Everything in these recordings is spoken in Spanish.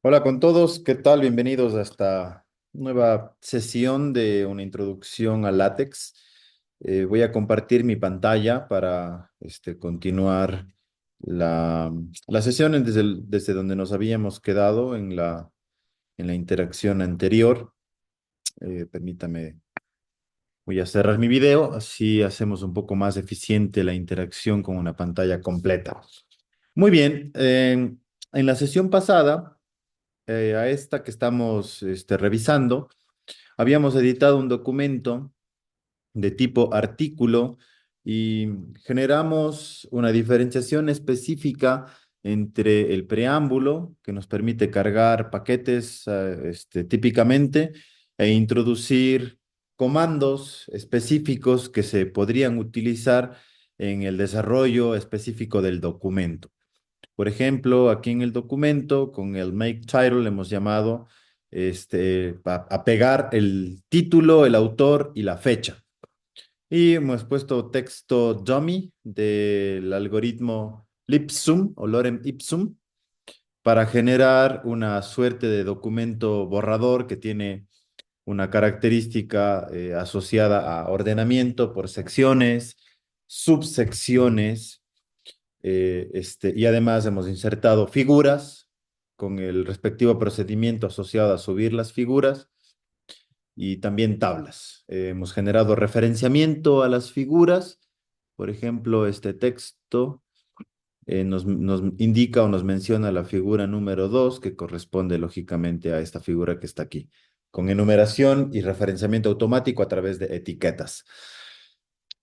Hola con todos, ¿qué tal? Bienvenidos a esta nueva sesión de una introducción a látex. Voy a compartir mi pantalla para continuar la sesión desde donde nos habíamos quedado en la interacción anterior. Permítame, voy a cerrar mi video, así hacemos un poco más eficiente la interacción con una pantalla completa. Muy bien, en la sesión pasada a esta que estamos revisando, habíamos editado un documento de tipo artículo y generamos una diferenciación específica entre el preámbulo, que nos permite cargar paquetes típicamente, e introducir comandos específicos que se podrían utilizar en el desarrollo específico del documento. Por ejemplo, aquí en el documento, con el make title, le hemos llamado a pegar el título, el autor y la fecha. Y hemos puesto texto dummy del algoritmo Lipsum o Lorem Ipsum para generar una suerte de documento borrador que tiene una característica asociada a ordenamiento por secciones, subsecciones y además hemos insertado figuras con el respectivo procedimiento asociado a subir las figuras y también tablas. Hemos generado referenciamiento a las figuras. Por ejemplo, este texto nos indica o nos menciona la figura número 2 que corresponde lógicamente a esta figura que está aquí, con enumeración y referenciamiento automático a través de etiquetas.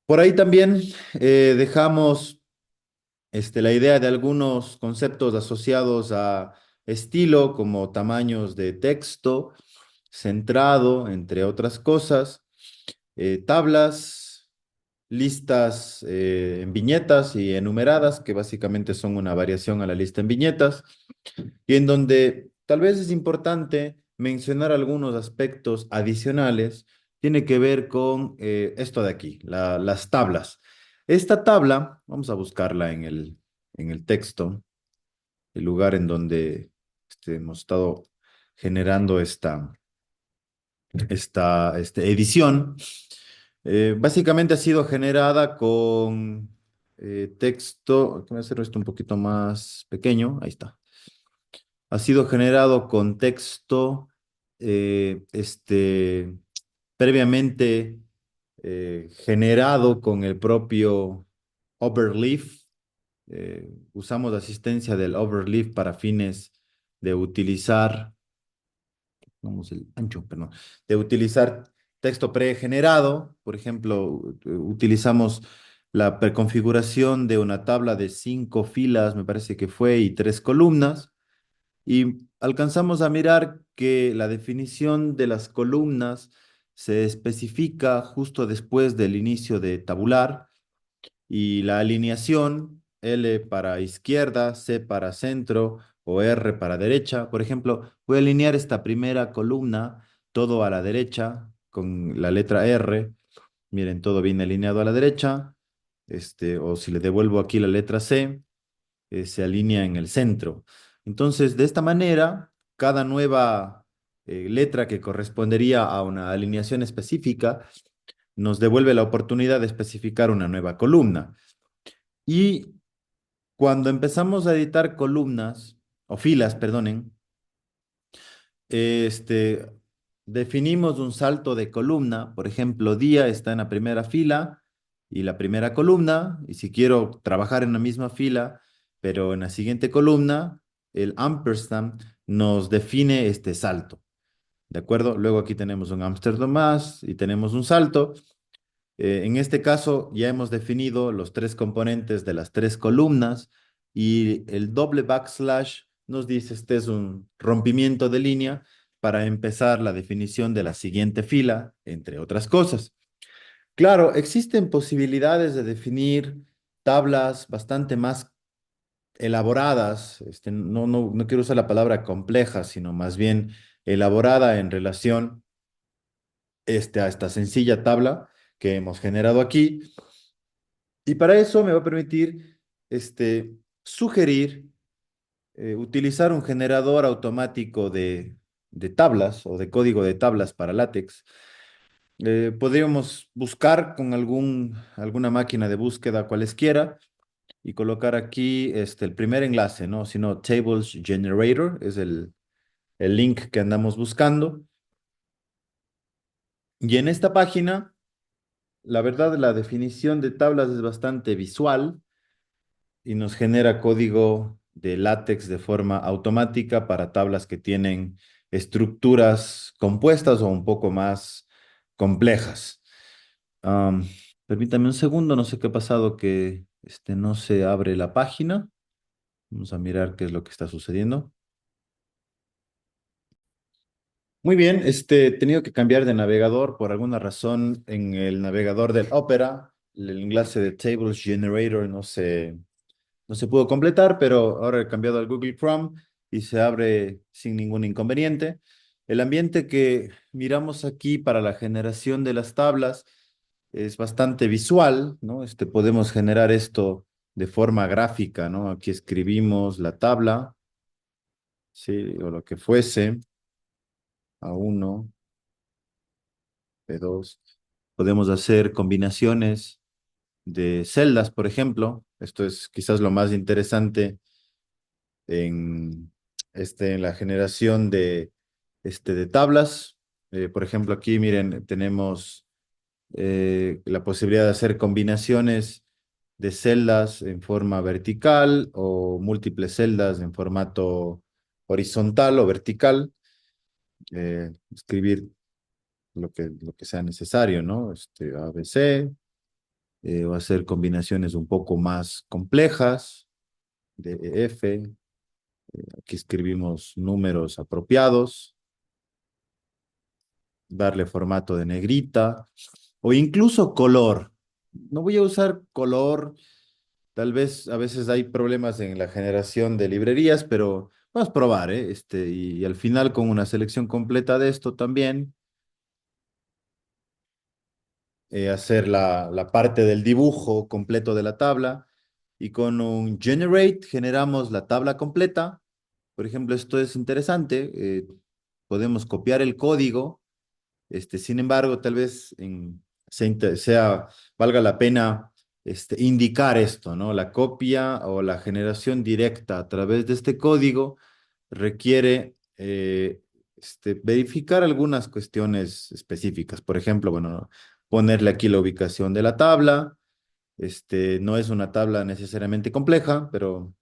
Por ahí también dejamos la idea de algunos conceptos asociados a estilo, como tamaños de texto, centrado, entre otras cosas, tablas, listas en viñetas y enumeradas, que básicamente son una variación a la lista en viñetas, y en donde tal vez es importante mencionar algunos aspectos adicionales, tiene que ver con esto de aquí, las tablas. Esta tabla, vamos a buscarla en el texto, el lugar en donde hemos estado generando esta edición. Básicamente ha sido generada con texto, voy a hacer esto un poquito más pequeño, ahí está. Ha sido generado con texto previamente generado con el propio Overleaf. Usamos la asistencia del Overleaf para fines de utilizar, vamos, el ancho, perdón, de utilizar texto pregenerado. Por ejemplo, utilizamos la preconfiguración de una tabla de 5 filas, me parece que fue, y 3 columnas. Y alcanzamos a mirar que la definición de las columnas se especifica justo después del inicio de tabular y la alineación L para izquierda, C para centro o R para derecha. Por ejemplo, voy a alinear esta primera columna todo a la derecha con la letra R. Miren, todo viene alineado a la derecha. O si le devuelvo aquí la letra C, se alinea en el centro. Entonces, de esta manera, cada nueva letra que correspondería a una alineación específica nos devuelve la oportunidad de especificar una nueva columna. Y cuando empezamos a editar columnas, o filas, perdonen, este, definimos un salto de columna. Por ejemplo, día está en la primera fila y la primera columna, y si quiero trabajar en la misma fila, pero en la siguiente columna, el ampersand nos define este salto. ¿De acuerdo? Luego aquí tenemos un Amsterdam más y tenemos un salto. En este caso ya hemos definido los 3 componentes de las 3 columnas y el doble backslash nos dice este es un rompimiento de línea para empezar la definición de la siguiente fila, entre otras cosas. Claro, existen posibilidades de definir tablas bastante más elaboradas. No quiero usar la palabra compleja, sino más bien elaborada en relación a esta sencilla tabla que hemos generado aquí. Y para eso me va a permitir sugerir utilizar un generador automático de tablas o de código de tablas para látex. Podríamos buscar con alguna máquina de búsqueda cualesquiera y colocar aquí el primer enlace, ¿no? Si no, Tables Generator es el link que andamos buscando. Y en esta página, la verdad, la definición de tablas es bastante visual y nos genera código de látex de forma automática para tablas que tienen estructuras compuestas o un poco más complejas. Am, Permítame un segundo, no sé qué ha pasado que no se abre la página. Vamos a mirar qué es lo que está sucediendo. Muy bien, he tenido que cambiar de navegador por alguna razón en el navegador del Opera. El enlace de Tables Generator no se pudo completar, pero ahora he cambiado al Google Chrome y se abre sin ningún inconveniente. El ambiente que miramos aquí para la generación de las tablas es bastante visual, ¿no? Podemos generar esto de forma gráfica, ¿no? Aquí escribimos la tabla, sí, o lo que fuese, A1, B2. Podemos hacer combinaciones de celdas, por ejemplo. Esto es quizás lo más interesante en, en la generación de tablas. Por ejemplo, aquí miren, tenemos la posibilidad de hacer combinaciones de celdas en forma vertical o múltiples celdas en formato horizontal o vertical. Escribir lo que sea necesario, ¿no? ABC, o hacer combinaciones un poco más complejas, DEF. Aquí escribimos números apropiados, darle formato de negrita o incluso color. No voy a usar color, tal vez a veces hay problemas en la generación de librerías, pero vamos a probar, ¿eh? Y al final con una selección completa de esto también, hacer la parte del dibujo completo de la tabla y con un generate generamos la tabla completa. Por ejemplo, esto es interesante. Podemos copiar el código. Sin embargo, tal vez valga la pena indicar esto, ¿no? La copia o la generación directa a través de este código requiere verificar algunas cuestiones específicas. Por ejemplo, bueno, ponerle aquí la ubicación de la tabla. No es una tabla necesariamente compleja, pero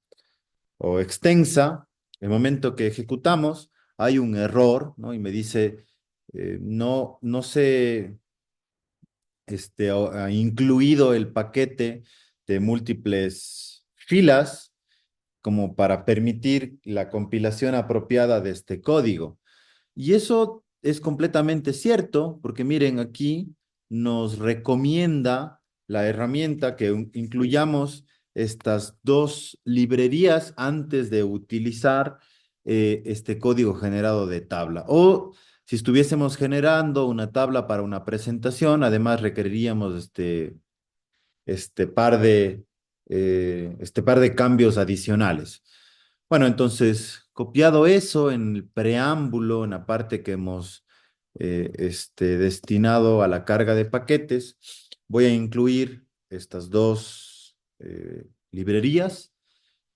o extensa. El momento que ejecutamos, hay un error, ¿no? Y me dice, no se ha incluido el paquete de múltiples filas como para permitir la compilación apropiada de este código. Y eso es completamente cierto, porque miren, aquí nos recomienda la herramienta que incluyamos estas dos librerías antes de utilizar este código generado de tabla. O si estuviésemos generando una tabla para una presentación, además requeriríamos este par de cambios adicionales. Bueno, entonces, copiado eso en el preámbulo, en la parte que hemos destinado a la carga de paquetes, voy a incluir estas dos librerías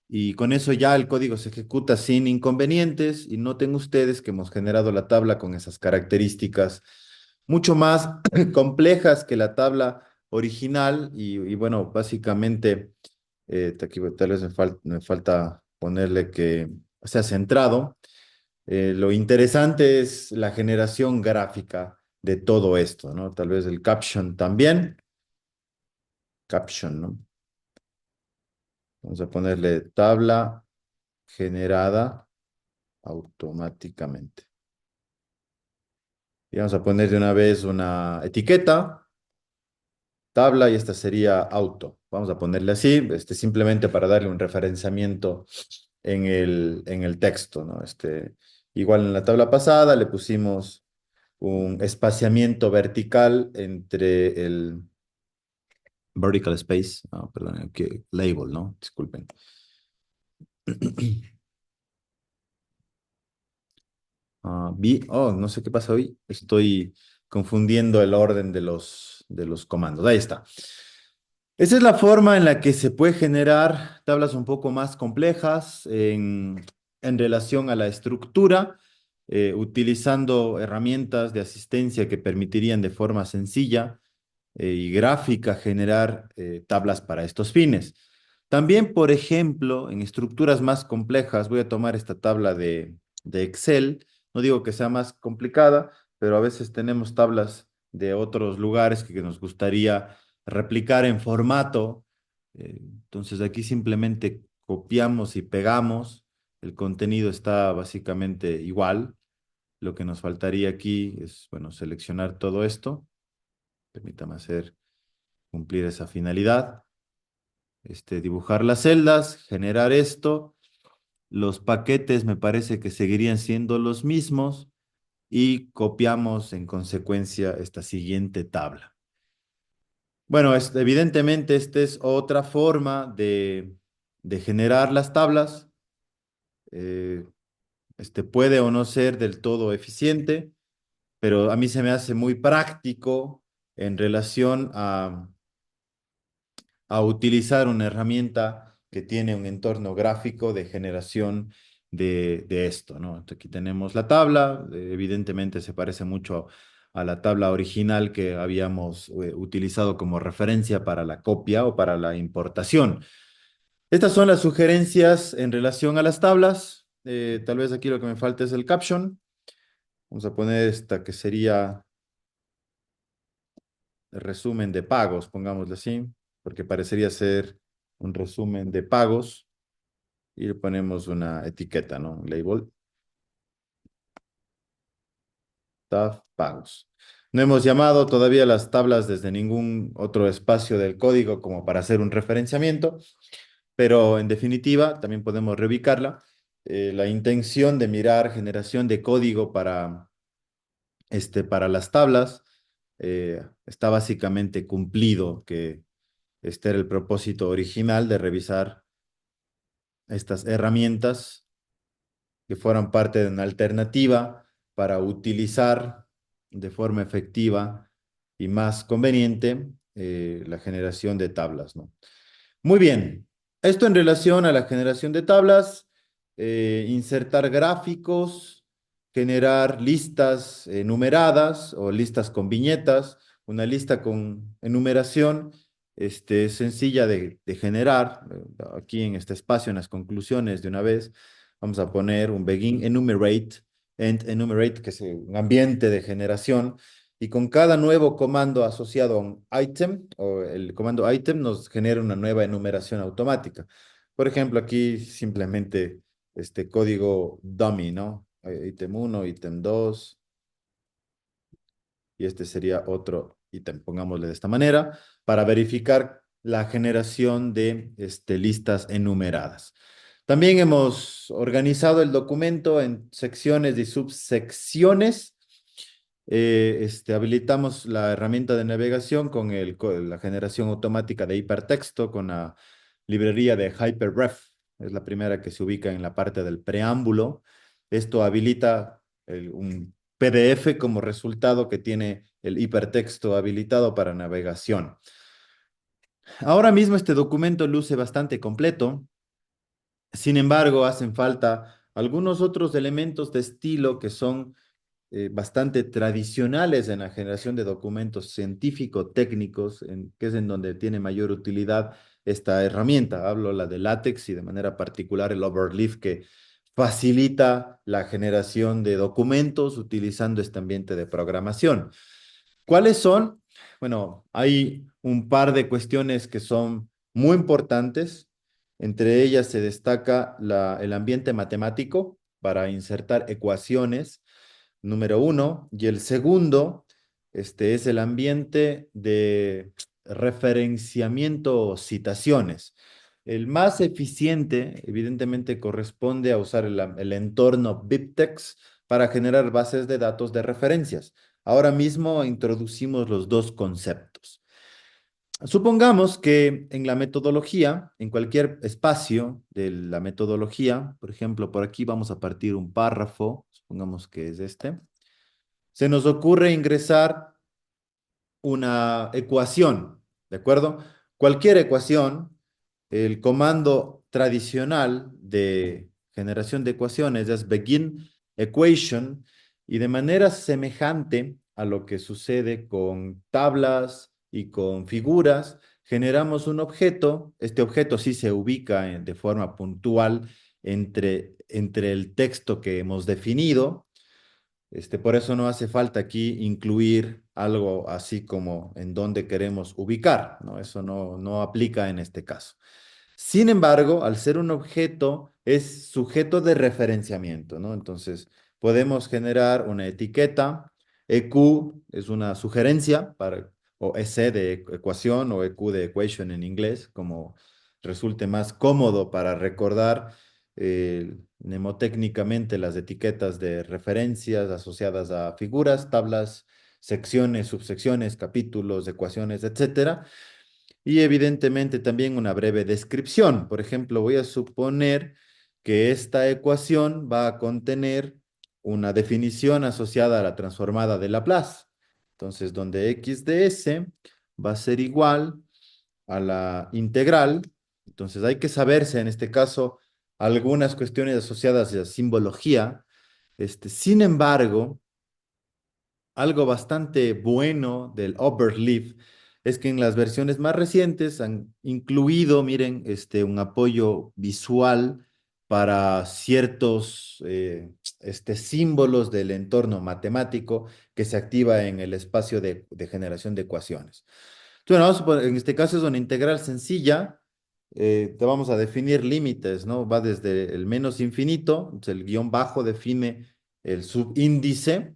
y con eso ya el código se ejecuta sin inconvenientes y noten ustedes que hemos generado la tabla con esas características mucho más complejas que la tabla original y bueno, básicamente, aquí tal vez me falta ponerle que sea centrado. Lo interesante es la generación gráfica de todo esto, ¿no? Tal vez el caption también. Caption, ¿no? Vamos a ponerle tabla generada automáticamente. Y vamos a poner de una vez una etiqueta, tabla, y esta sería auto. Vamos a ponerle así, simplemente para darle un referenciamiento en el texto, ¿no? Igual en la tabla pasada le pusimos un espaciamiento vertical entre el vertical space, no, perdón, label, ¿no? Disculpen. Oh, no sé qué pasa hoy. Estoy confundiendo el orden de los comandos. Ahí está. Esa es la forma en la que se puede generar tablas un poco más complejas en relación a la estructura, utilizando herramientas de asistencia que permitirían de forma sencilla y gráfica generar tablas para estos fines. También, por ejemplo, en estructuras más complejas, voy a tomar esta tabla de Excel. No digo que sea más complicada, pero a veces tenemos tablas de otros lugares que nos gustaría replicar en formato. Entonces aquí simplemente copiamos y pegamos. El contenido está básicamente igual. Lo que nos faltaría aquí es, bueno, seleccionar todo esto. Permítame cumplir esa finalidad. Dibujar las celdas, generar esto. Los paquetes me parece que seguirían siendo los mismos y copiamos en consecuencia esta siguiente tabla. Bueno, evidentemente esta es otra forma de generar las tablas. Eh, puede o no ser del todo eficiente, pero a mí se me hace muy práctico en relación a utilizar una herramienta que tiene un entorno gráfico de generación de esto, ¿no? Aquí tenemos la tabla, evidentemente se parece mucho a la tabla original que habíamos utilizado como referencia para la copia o para la importación. Estas son las sugerencias en relación a las tablas. Tal vez aquí lo que me falta es el caption. Vamos a poner esta que sería el resumen de pagos, pongámosle así, porque parecería ser un resumen de pagos. Y le ponemos una etiqueta, ¿no? Un label, tab, pagos. No hemos llamado todavía las tablas desde ningún otro espacio del código como para hacer un referenciamiento, pero en definitiva también podemos reubicarla. La intención de mirar generación de código para las tablas está básicamente cumplido, que este era el propósito original de revisar estas herramientas que fueran parte de una alternativa para utilizar de forma efectiva y más conveniente la generación de tablas, ¿no? Muy bien, esto en relación a la generación de tablas, insertar gráficos, generar listas numeradas o listas con viñetas, una lista con enumeración es sencilla de generar. Aquí en este espacio, en las conclusiones de una vez, vamos a poner un begin enumerate, end enumerate, que es un ambiente de generación, y con cada nuevo comando asociado a un item, o el comando item nos genera una nueva enumeración automática. Por ejemplo, aquí simplemente este código dummy, ¿no? Ítem 1, ítem 2, y este sería otro ítem, pongámosle de esta manera, para verificar la generación de listas enumeradas. También hemos organizado el documento en secciones y subsecciones. Habilitamos la herramienta de navegación con la generación automática de hipertexto con la librería de Hyperref. Es la primera que se ubica en la parte del preámbulo. Esto habilita un PDF como resultado que tiene el hipertexto habilitado para navegación. Ahora mismo este documento luce bastante completo. Sin embargo, hacen falta algunos otros elementos de estilo que son bastante tradicionales en la generación de documentos científico-técnicos, que es en donde tiene mayor utilidad esta herramienta. Hablo la de LaTeX y de manera particular el Overleaf, que facilita la generación de documentos utilizando este ambiente de programación. ¿Cuáles son? Bueno, hay un par de cuestiones que son muy importantes. Entre ellas se destaca el ambiente matemático para insertar ecuaciones, número uno, y el segundo, es el ambiente de referenciamiento o citaciones. El más eficiente, evidentemente, corresponde a usar el entorno BibTeX para generar bases de datos de referencias. Ahora mismo introducimos los dos conceptos. Supongamos que en la metodología, en cualquier espacio de la metodología, por ejemplo, por aquí vamos a partir un párrafo, supongamos que es este, se nos ocurre ingresar una ecuación, ¿de acuerdo? Cualquier ecuación, el comando tradicional de generación de ecuaciones es begin equation y de manera semejante a lo que sucede con tablas y con figuras, generamos un objeto. Este objeto sí se ubica de forma puntual entre el texto que hemos definido. Por eso no hace falta aquí incluir algo así como en dónde queremos ubicar, ¿no? Eso no aplica en este caso. Sin embargo, al ser un objeto, es sujeto de referenciamiento, ¿no? Entonces, podemos generar una etiqueta. EQ es una sugerencia o EC de ecuación o EQ de equation en inglés, como resulte más cómodo para recordar mnemotécnicamente las etiquetas de referencias asociadas a figuras, tablas, secciones, subsecciones, capítulos, ecuaciones, etcétera. Y evidentemente también una breve descripción. Por ejemplo, voy a suponer que esta ecuación va a contener una definición asociada a la transformada de Laplace. Entonces, donde x de s va a ser igual a la integral. Entonces, hay que saberse en este caso algunas cuestiones asociadas a la simbología. Sin embargo, algo bastante bueno del Oberleaf es que en las versiones más recientes han incluido, miren, un apoyo visual para ciertos símbolos del entorno matemático que se activa en el espacio de generación de ecuaciones. Bueno, en este caso es una integral sencilla. Te vamos a definir límites, ¿no? Va desde el menos infinito, entonces el guión bajo define el subíndice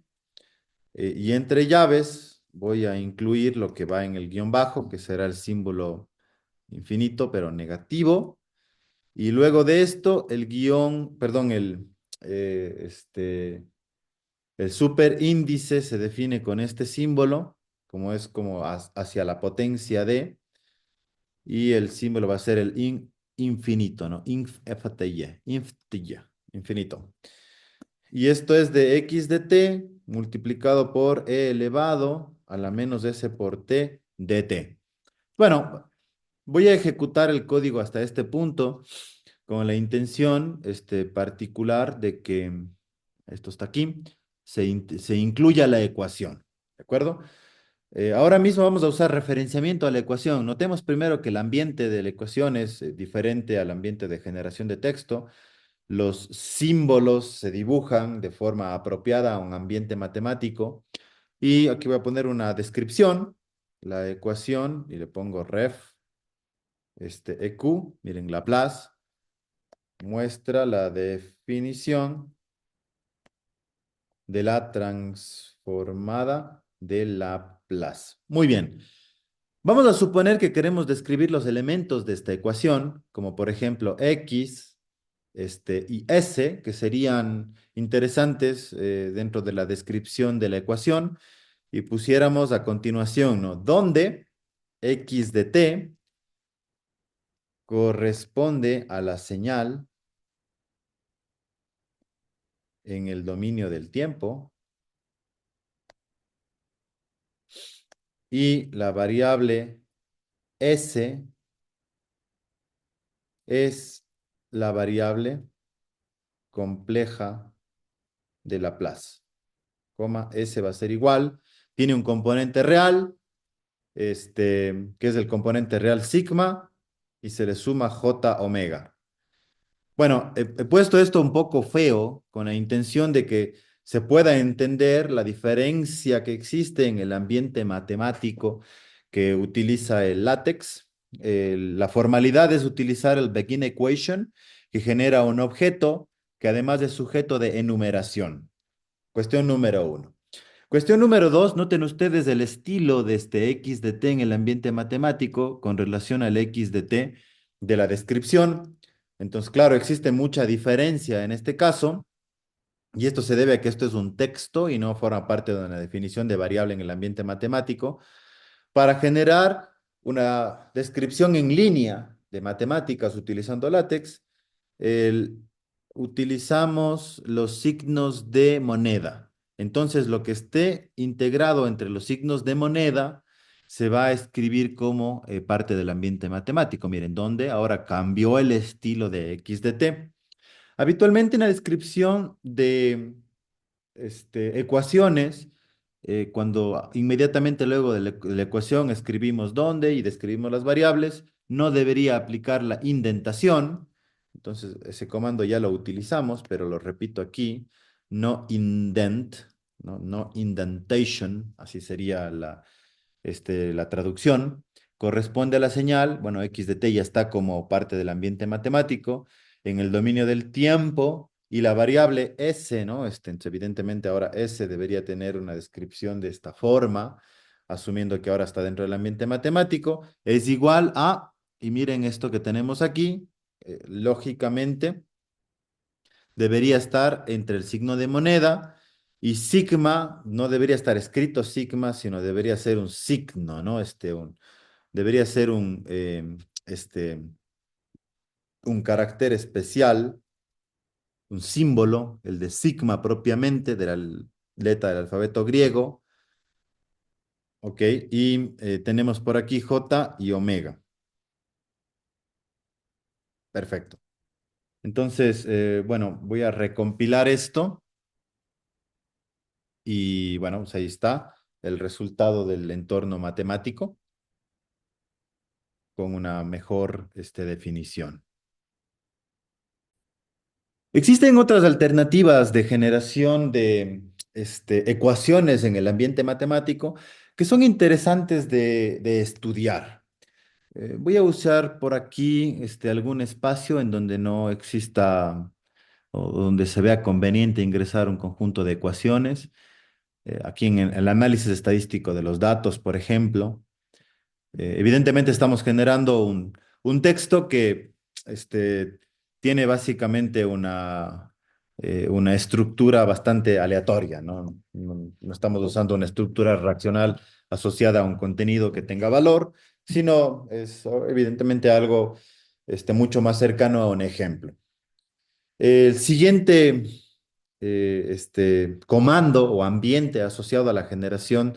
y entre llaves voy a incluir lo que va en el guión bajo, que será el símbolo infinito, pero negativo. Y luego de esto, el guión, perdón, eh, este, el superíndice se define con este símbolo, como es como hacia la potencia de, y el símbolo va a ser el infinito, ¿no? Infinito. Y esto es de x de t multiplicado por e elevado a la menos s por t de t. Bueno, voy a ejecutar el código hasta este punto con la intención particular de que, esto está aquí, se incluya la ecuación. ¿De acuerdo? Ahora mismo vamos a usar referenciamiento a la ecuación. Notemos primero que el ambiente de la ecuación es diferente al ambiente de generación de texto. Los símbolos se dibujan de forma apropiada a un ambiente matemático. Y aquí voy a poner una descripción, la ecuación, y le pongo ref, EQ, miren, Laplace, muestra la definición de la transformada de Laplace. Muy bien. Vamos a suponer que queremos describir los elementos de esta ecuación, como por ejemplo x, y s, que serían interesantes dentro de la descripción de la ecuación, y pusiéramos a continuación, ¿no? Donde x de t corresponde a la señal en el dominio del tiempo y la variable s es la variable compleja de Laplace. S va a ser igual, tiene un componente real, que es el componente real sigma, y se le suma j omega. Bueno, he puesto esto un poco feo con la intención de que se pueda entender la diferencia que existe en el ambiente matemático que utiliza el LaTeX. La formalidad es utilizar el begin equation, que genera un objeto que además es sujeto de enumeración. Cuestión número uno. Cuestión número dos, noten ustedes el estilo de este x de t en el ambiente matemático con relación al x de t de la descripción. Entonces, claro, existe mucha diferencia en este caso, y esto se debe a que esto es un texto y no forma parte de una definición de variable en el ambiente matemático. Para generar una descripción en línea de matemáticas utilizando LaTeX, el- utilizamos los signos de moneda. Entonces, lo que esté integrado entre los signos de moneda se va a escribir como parte del ambiente matemático. Miren, donde ahora cambió el estilo de x de t. Habitualmente en la descripción de ecuaciones, cuando inmediatamente luego de la ecuación escribimos dónde y describimos las variables, no debería aplicar la indentación. Entonces, ese comando ya lo utilizamos, pero lo repito aquí, no indent, no indentation, así sería la traducción, corresponde a la señal, bueno, x de t ya está como parte del ambiente matemático, en el dominio del tiempo y la variable s, ¿no? Evidentemente ahora s debería tener una descripción de esta forma, asumiendo que ahora está dentro del ambiente matemático, es igual a, y miren esto que tenemos aquí, lógicamente debería estar entre el signo de moneda y sigma, no debería estar escrito sigma, sino debería ser un signo, ¿no? Debería ser un carácter especial, un símbolo, el de sigma propiamente, de la letra del alfabeto griego, ¿ok? Y tenemos por aquí J y omega. Perfecto. Entonces, bueno, voy a recompilar esto y bueno, pues ahí está el resultado del entorno matemático con una mejor definición. Existen otras alternativas de generación de ecuaciones en el ambiente matemático que son interesantes de estudiar. Voy a usar por aquí algún espacio en donde no exista o donde se vea conveniente ingresar un conjunto de ecuaciones. Aquí en el análisis estadístico de los datos, por ejemplo. Evidentemente estamos generando un texto que tiene básicamente una estructura bastante aleatoria, ¿no? No estamos usando una estructura racional asociada a un contenido que tenga valor, sino es evidentemente algo mucho más cercano a un ejemplo. El siguiente comando o ambiente asociado a la generación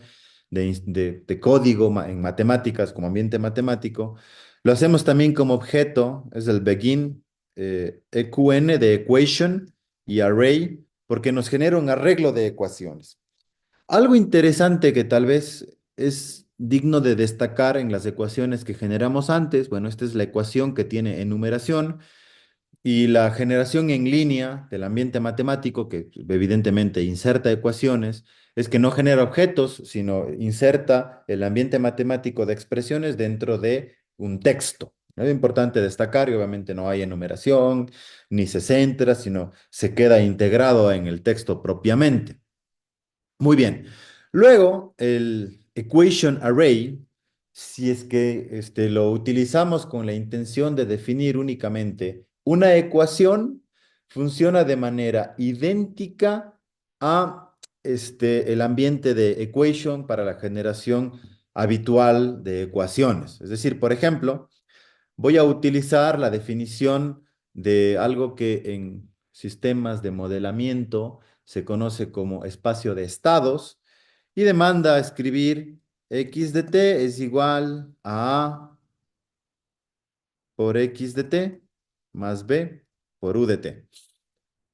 de código en matemáticas como ambiente matemático, lo hacemos también como objeto, es el begin EQN de equation y array, porque nos genera un arreglo de ecuaciones. Algo interesante que tal vez es digno de destacar en las ecuaciones que generamos antes, bueno, esta es la ecuación que tiene enumeración y la generación en línea del ambiente matemático, que evidentemente inserta ecuaciones, es que no genera objetos, sino inserta el ambiente matemático de expresiones dentro de un texto. Es importante destacar y obviamente no hay enumeración, ni se centra, sino se queda integrado en el texto propiamente. Muy bien. Luego, el equation array, si es que lo utilizamos con la intención de definir únicamente una ecuación, funciona de manera idéntica a el ambiente de equation para la generación habitual de ecuaciones. Es decir, por ejemplo, voy a utilizar la definición de algo que en sistemas de modelamiento se conoce como espacio de estados y demanda escribir x de t es igual a por x de t más b por u de t.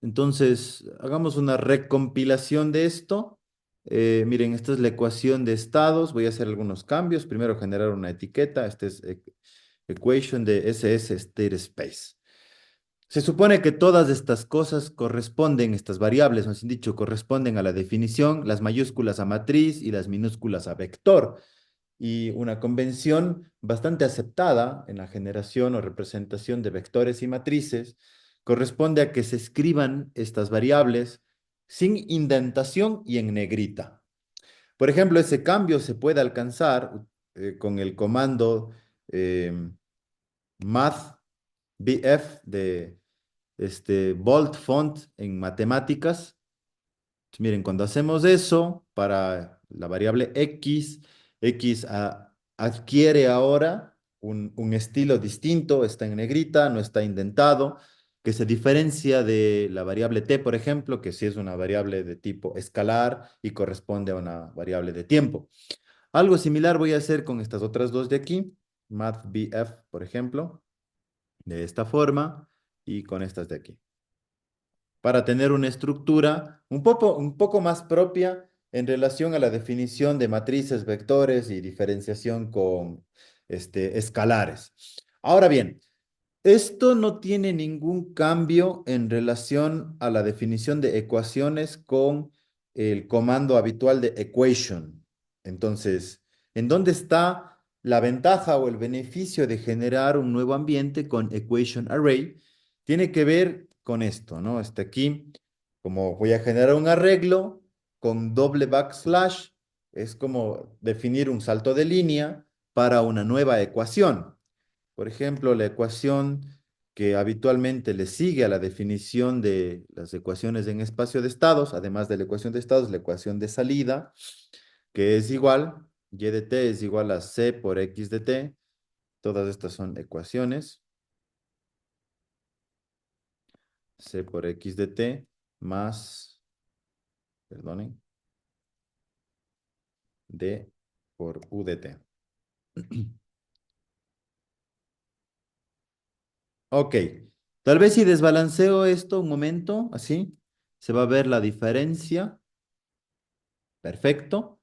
Entonces, hagamos una recompilación de esto. Miren, esta es la ecuación de estados. Voy a hacer algunos cambios. Primero, generar una etiqueta. Esta es equation de SS state space. Se supone que todas estas cosas corresponden, estas variables, más bien dicho, corresponden a la definición, las mayúsculas a matriz y las minúsculas a vector. Y una convención bastante aceptada en la generación o representación de vectores y matrices corresponde a que se escriban estas variables sin indentación y en negrita. Por ejemplo, ese cambio se puede alcanzar con el comando eh, mathbf de bold font en matemáticas. Miren, cuando hacemos eso para la variable x, adquiere ahora un estilo distinto, está en negrita, no está indentado, que se diferencia de la variable t, por ejemplo, que sí es una variable de tipo escalar y corresponde a una variable de tiempo. Algo similar voy a hacer con estas otras dos de aquí, mathbf, por ejemplo, de esta forma, y con estas de aquí, para tener una estructura un poco más propia en relación a la definición de matrices, vectores y diferenciación con escalares. Ahora bien, esto no tiene ningún cambio en relación a la definición de ecuaciones con el comando habitual de equation. Entonces, ¿en dónde está la ventaja o el beneficio de generar un nuevo ambiente con equation array? Tiene que ver con esto, ¿no? Aquí, como voy a generar un arreglo con doble backslash, es como definir un salto de línea para una nueva ecuación. Por ejemplo, la ecuación que habitualmente le sigue a la definición de las ecuaciones en espacio de estados, además de la ecuación de estados, la ecuación de salida, que es igual, y de t es igual a c por x de t. Todas estas son ecuaciones, c por x de t más, perdonen, d por u de t. Ok, tal vez si desbalanceo esto un momento, así, se va a ver la diferencia. Perfecto.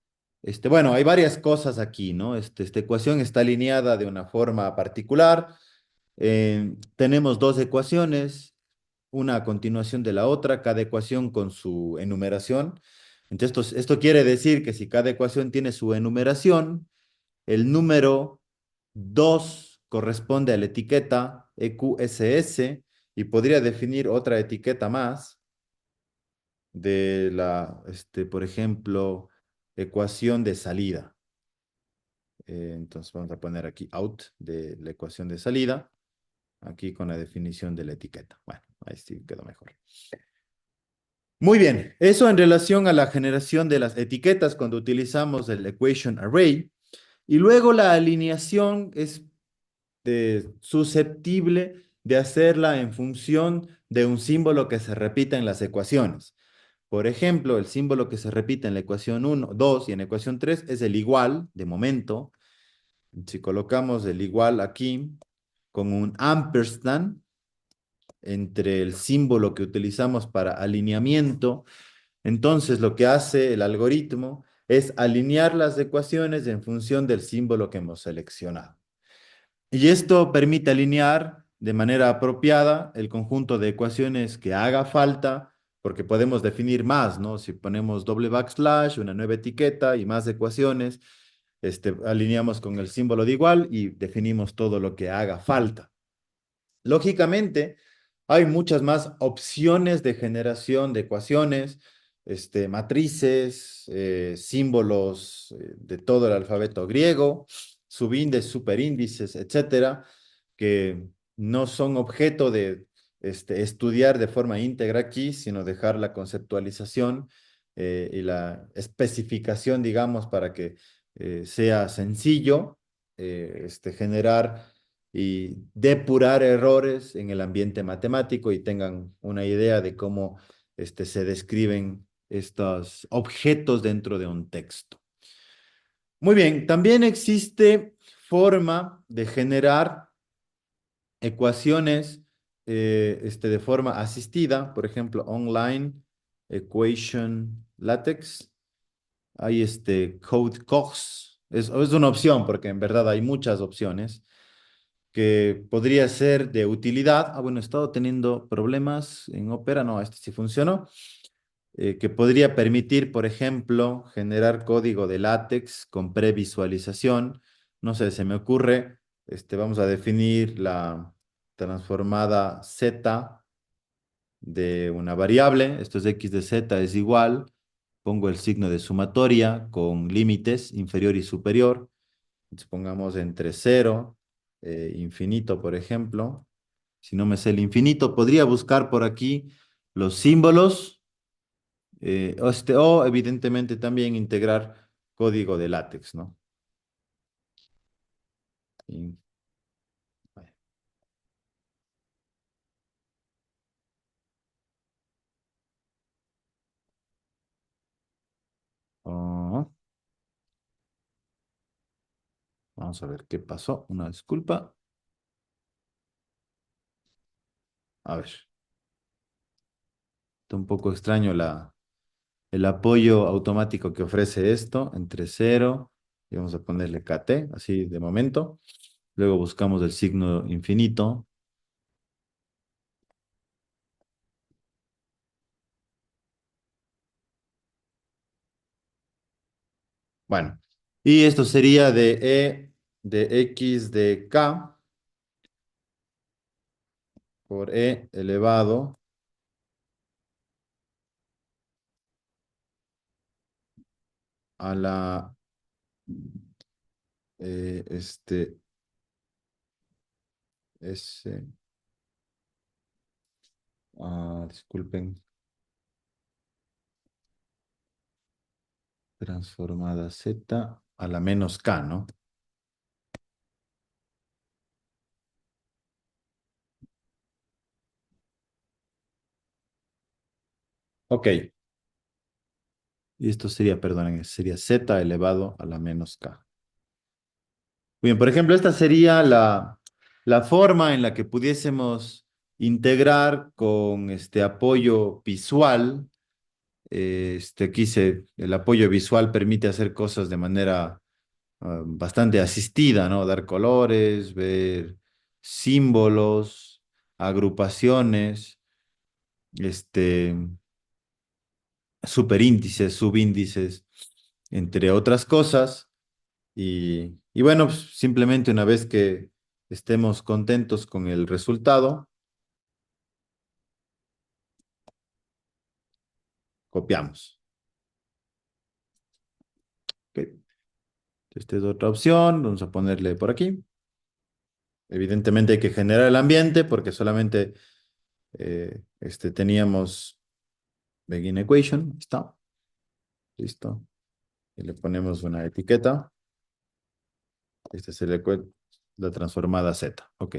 Bueno, hay varias cosas aquí, ¿no? Esta ecuación está alineada de una forma particular. Tenemos dos ecuaciones, una a continuación de la otra, cada ecuación con su enumeración. Entonces, esto quiere decir que si cada ecuación tiene su enumeración, el número 2 corresponde a la etiqueta EQSS y podría definir otra etiqueta más de por ejemplo, ecuación de salida. Entonces vamos a poner aquí out de la ecuación de salida, aquí con la definición de la etiqueta. Bueno, ahí sí quedó mejor. Muy bien, eso en relación a la generación de las etiquetas cuando utilizamos el equation array. Y luego la alineación es susceptible de hacerla en función de un símbolo que se repita en las ecuaciones. Por ejemplo, el símbolo que se repite en la ecuación 1, 2 y en la ecuación 3 es el igual, de momento. Si colocamos el igual aquí con un ampersand entre el símbolo que utilizamos para alineamiento, entonces lo que hace el algoritmo es alinear las ecuaciones en función del símbolo que hemos seleccionado. Y esto permite alinear de manera apropiada el conjunto de ecuaciones que haga falta, porque podemos definir más, ¿no? Si ponemos doble backslash, una nueva etiqueta y más ecuaciones, alineamos con el símbolo de igual y definimos todo lo que haga falta. Lógicamente, hay muchas más opciones de generación de ecuaciones, matrices, símbolos de todo el alfabeto griego, subíndices, superíndices, etcétera, que no son objeto de estudiar de forma íntegra aquí, sino dejar la conceptualización y la especificación, digamos, para que sea sencillo generar y depurar errores en el ambiente matemático y tengan una idea de cómo se describen estos objetos dentro de un texto. Muy bien, también existe forma de generar ecuaciones de forma asistida, por ejemplo, online equation LaTeX. Hay Code Cox, es una opción porque en verdad hay muchas opciones que podría ser de utilidad. Ah, bueno, he estado teniendo problemas en Opera, no, este sí funcionó. Que podría permitir, por ejemplo, generar código de látex con previsualización. No sé, se me ocurre, vamos a definir la transformada z de una variable. Esto es x de z es igual. Pongo el signo de sumatoria con límites inferior y superior. Pongamos entre 0 infinito, por ejemplo. Si no me sé el infinito, podría buscar por aquí los símbolos o evidentemente también integrar código de látex, ¿no? In- vaya. Oh, vamos a ver qué pasó. Una disculpa. A ver, está un poco extraño el apoyo automático que ofrece esto entre cero y vamos a ponerle KT, así de momento. Luego buscamos el signo infinito. Bueno, y esto sería de E de X de K por E elevado a la, este, S, disculpen, transformada Z a la menos K, ¿no? Ok, y esto sería, perdonen, sería Z elevado a la menos K. Bien, por ejemplo, esta sería la forma en la que pudiésemos integrar con este apoyo visual. El apoyo visual permite hacer cosas de manera bastante asistida, ¿no? Dar colores, ver símbolos, agrupaciones, este, superíndices, subíndices, entre otras cosas. Y bueno, pues, simplemente una vez que estemos contentos con el resultado, copiamos. Ok. Esta es otra opción, vamos a ponerle por aquí. Evidentemente hay que generar el ambiente porque solamente teníamos begin equation, está, listo. Y le ponemos una etiqueta. Este es la transformada Z, ok.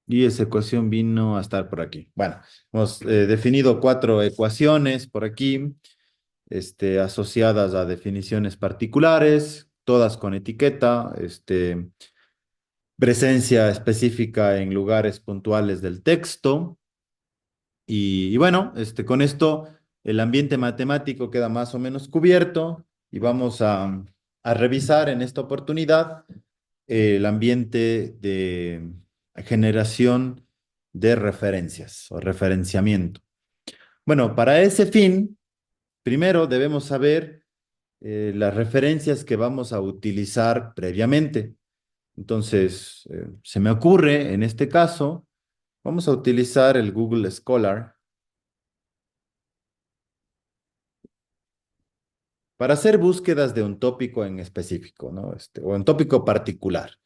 Y esa ecuación vino a estar por aquí. Bueno, hemos definido cuatro ecuaciones por aquí, asociadas a definiciones particulares, todas con etiqueta, presencia específica en lugares puntuales del texto. Y bueno, con esto el ambiente matemático queda más o menos cubierto y vamos a revisar en esta oportunidad el ambiente de generación de referencias o referenciamiento. Bueno, para ese fin, primero debemos saber las referencias que vamos a utilizar previamente. Entonces, se me ocurre, en este caso, vamos a utilizar el Google Scholar para hacer búsquedas de un tópico en específico, ¿no? O un tópico particular.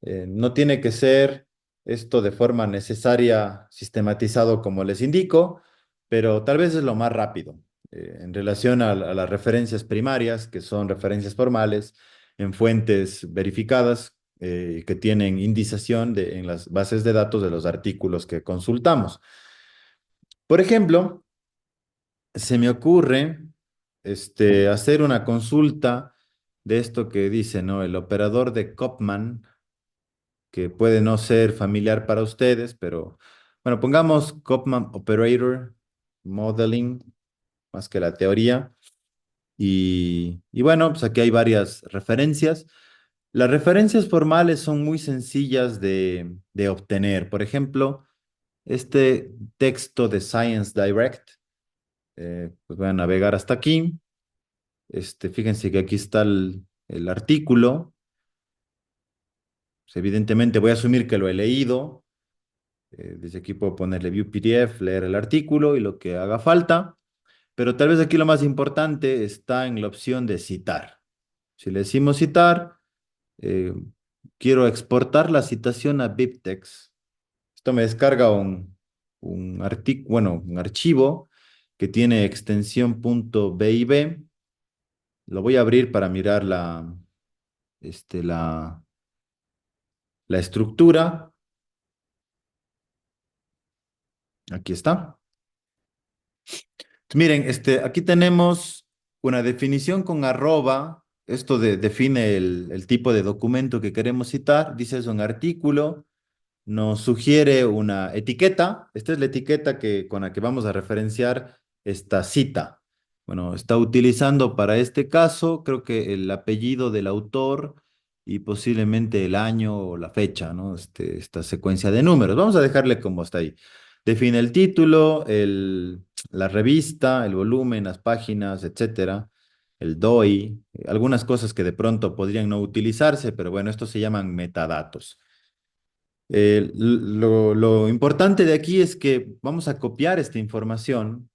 No tiene que ser esto de forma necesaria sistematizado como les indico, pero tal vez es lo más rápido en relación a las referencias primarias, que son referencias formales en fuentes verificadas que tienen indización en las bases de datos de los artículos que consultamos. Por ejemplo, se me ocurre hacer una consulta de esto que dice, ¿no? El operador de Kopman, que puede no ser familiar para ustedes, pero bueno, pongamos Kopman Operator Modeling, más que la teoría. Y bueno, pues aquí hay varias referencias. Las referencias formales son muy sencillas de obtener. Por ejemplo, este texto de Science Direct, pues voy a navegar hasta aquí. Fíjense que aquí está el artículo. Pues evidentemente voy a asumir que lo he leído. Desde aquí puedo ponerle View PDF, leer el artículo y lo que haga falta. Pero tal vez aquí lo más importante está en la opción de citar. Si le decimos citar, eh, quiero exportar la citación a BibTeX. Esto me descarga un artículo, bueno, un archivo que tiene extensión .bib Lo voy a abrir para mirar la estructura. Aquí está. Miren, aquí tenemos una definición con arroba. Esto define el tipo de documento que queremos citar. Dice es un artículo. Nos sugiere una etiqueta. Esta es la etiqueta con la que vamos a referenciar esta cita. Bueno, está utilizando para este caso, creo que el apellido del autor y posiblemente el año o la fecha, ¿no? Esta secuencia de números. Vamos a dejarle como está ahí. Define el título, la revista, el volumen, las páginas, etcétera, el DOI, algunas cosas que de pronto podrían no utilizarse, pero bueno, estos se llaman metadatos. Lo importante de aquí es que vamos a copiar esta información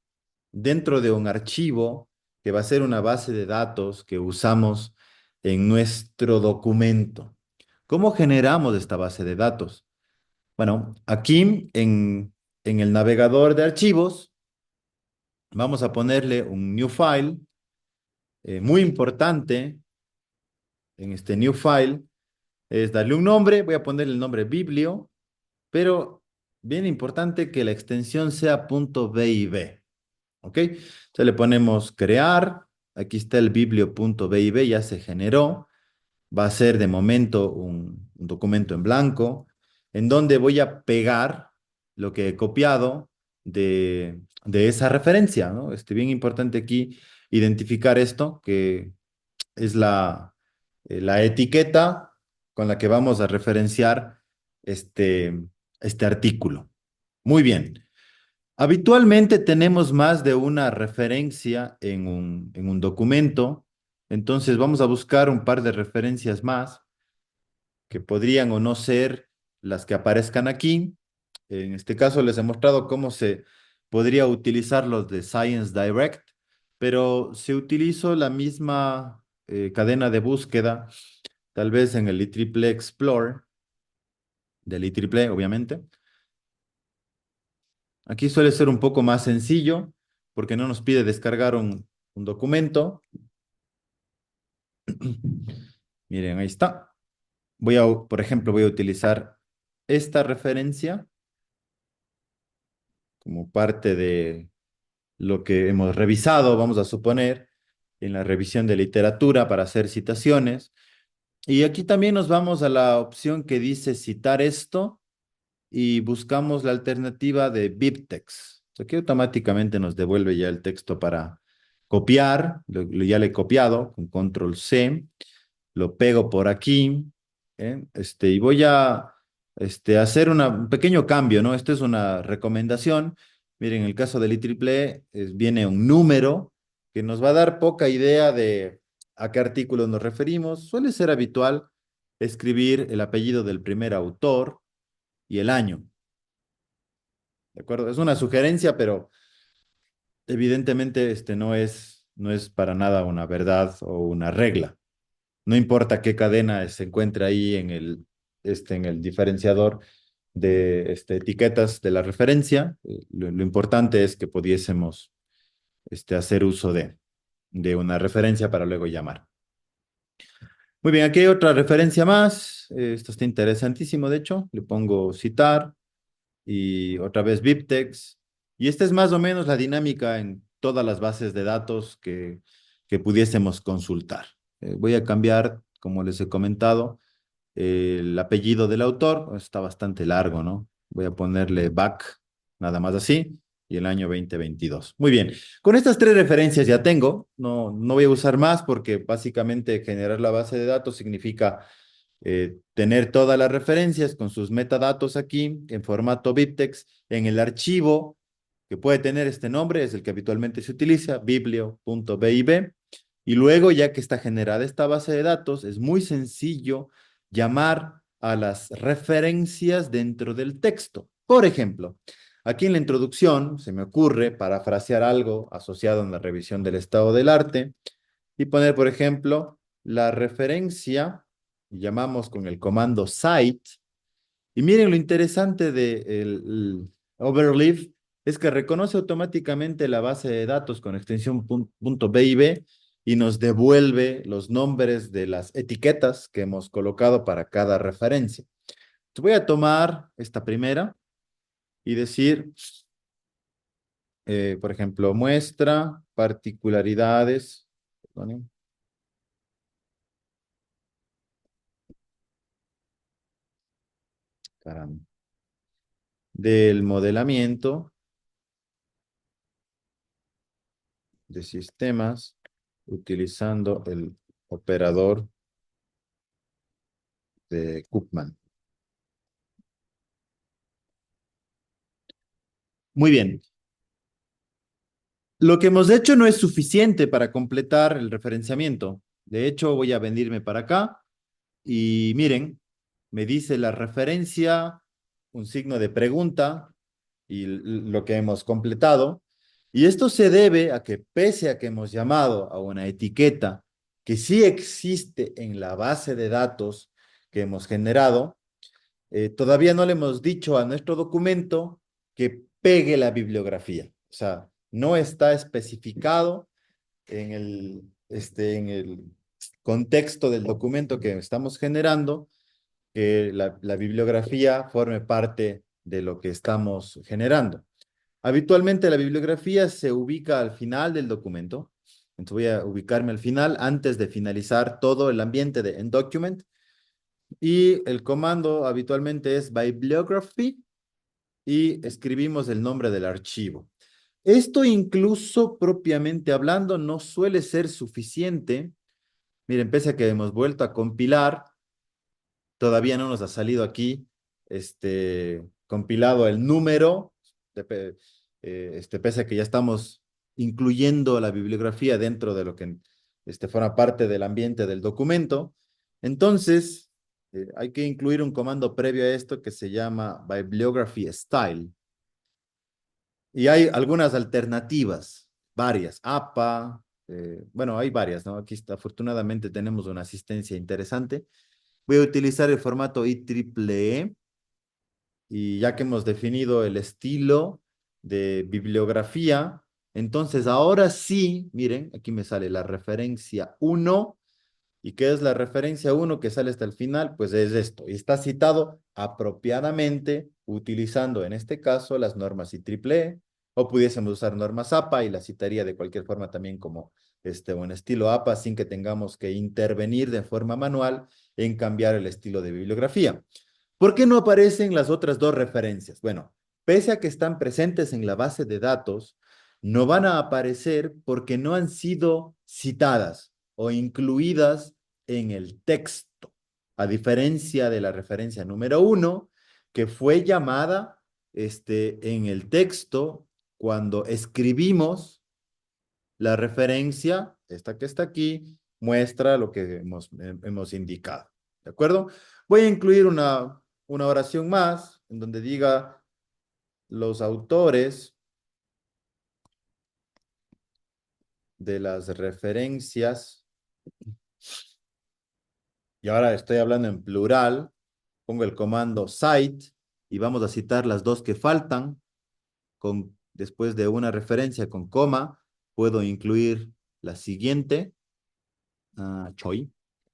dentro de un archivo que va a ser una base de datos que usamos en nuestro documento. ¿Cómo generamos esta base de datos? Bueno, aquí en el navegador de archivos vamos a ponerle un new file, muy importante en este new file es darle un nombre, voy a ponerle el nombre biblio, pero bien importante que la extensión sea .bib, ¿ok? Entonces le ponemos crear, aquí está el biblio.bib, ya se generó, va a ser de momento un documento en blanco, en donde voy a pegar lo que he copiado de esa referencia, ¿no? Bien importante aquí identificar esto, que es la etiqueta con la que vamos a referenciar este, este artículo. Muy bien. Habitualmente tenemos más de una referencia en un documento, entonces vamos a buscar un par de referencias más que podrían o no ser las que aparezcan aquí. En este caso les he mostrado cómo se podría utilizar los de Science Direct, pero si utilizo la misma cadena de búsqueda, tal vez en el IEEE Explorer, del IEEE obviamente, aquí suele ser un poco más sencillo porque no nos pide descargar un documento. Miren, ahí está. Por ejemplo, voy a utilizar esta referencia como parte de lo que hemos revisado, vamos a suponer, en la revisión de literatura para hacer citaciones. Y aquí también nos vamos a la opción que dice citar esto y buscamos la alternativa de BibTeX. Aquí automáticamente nos devuelve ya el texto para copiar, ya le he copiado con control C, lo pego por aquí, y voy a hacer un pequeño cambio, ¿no? Esto es una recomendación. Miren, en el caso del IEEE viene un número que nos va a dar poca idea de a qué artículo nos referimos. Suele ser habitual escribir el apellido del primer autor y el año, ¿de acuerdo? Es una sugerencia, pero evidentemente no es para nada una verdad o una regla. No importa qué cadena se encuentre ahí en el diferenciador de etiquetas de la referencia, lo importante es que pudiésemos hacer uso de una referencia para luego llamar. Muy bien, aquí hay otra referencia más. Esto está interesantísimo, de hecho. Le pongo citar y otra vez BibTeX. Y esta es más o menos la dinámica en todas las bases de datos que pudiésemos consultar. Voy a cambiar, como les he comentado, el apellido del autor. Está bastante largo, ¿no? Voy a ponerle back, nada más así, y el año 2022. Muy bien, con estas tres referencias ya tengo. No voy a usar más porque básicamente generar la base de datos significa tener todas las referencias con sus metadatos aquí en formato BibTeX en el archivo que puede tener este nombre, es el que habitualmente se utiliza, biblio.bib. Y luego, ya que está generada esta base de datos, es muy sencillo llamar a las referencias dentro del texto. Por ejemplo, aquí en la introducción se me ocurre parafrasear algo asociado a la revisión del estado del arte y poner, por ejemplo, la referencia, y llamamos con el comando cite, y miren lo interesante del overleaf, es que reconoce automáticamente la base de datos con extensión .bib y nos devuelve los nombres de las etiquetas que hemos colocado para cada referencia. Entonces voy a tomar esta primera y decir, por ejemplo, muestra particularidades, perdonen, caramba, del modelamiento de sistemas utilizando el operador de Koopman. Muy bien. Lo que hemos hecho no es suficiente para completar el referenciamiento. De hecho, voy a venirme para acá y miren, me dice la referencia, un signo de pregunta y lo que hemos completado. Y esto se debe a que pese a que hemos llamado a una etiqueta que sí existe en la base de datos que hemos generado, todavía no le hemos dicho a nuestro documento que pegue la bibliografía. O sea, no está especificado en el contexto del documento que estamos generando que la bibliografía forme parte de lo que estamos generando. Habitualmente la bibliografía se ubica al final del documento. Entonces voy a ubicarme al final antes de finalizar todo el ambiente de document. Y el comando habitualmente es bibliography y escribimos el nombre del archivo. Esto incluso propiamente hablando no suele ser suficiente. Miren, pese a que hemos vuelto a compilar, todavía no nos ha salido aquí compilado el número, pese a que ya estamos incluyendo la bibliografía dentro de lo que forma parte del ambiente del documento. Entonces, hay que incluir un comando previo a esto que se llama bibliography style. Y hay algunas alternativas, varias, APA, bueno, hay varias, ¿no? Aquí afortunadamente tenemos una asistencia interesante. Voy a utilizar el formato IEEE y ya que hemos definido el estilo de bibliografía, entonces ahora sí, miren, aquí me sale la referencia 1. ¿Y qué es la referencia 1 que sale hasta el final? Pues es esto. Y está citado apropiadamente utilizando en este caso las normas IEEE o pudiésemos usar normas APA y la citaría de cualquier forma también como un estilo APA sin que tengamos que intervenir de forma manual en cambiar el estilo de bibliografía. ¿Por qué no aparecen las otras dos referencias? Bueno, pese a que están presentes en la base de datos, no van a aparecer porque no han sido citadas o incluidas en el texto, a diferencia de la referencia número 1, que fue llamada en el texto cuando escribimos la referencia, esta que está aquí, muestra lo que hemos indicado. ¿De acuerdo? Voy a incluir una oración más en donde diga los autores de las referencias, y ahora estoy hablando en plural, pongo el comando cite y vamos a citar las dos que faltan, después de una referencia con coma, puedo incluir la siguiente, Choi, en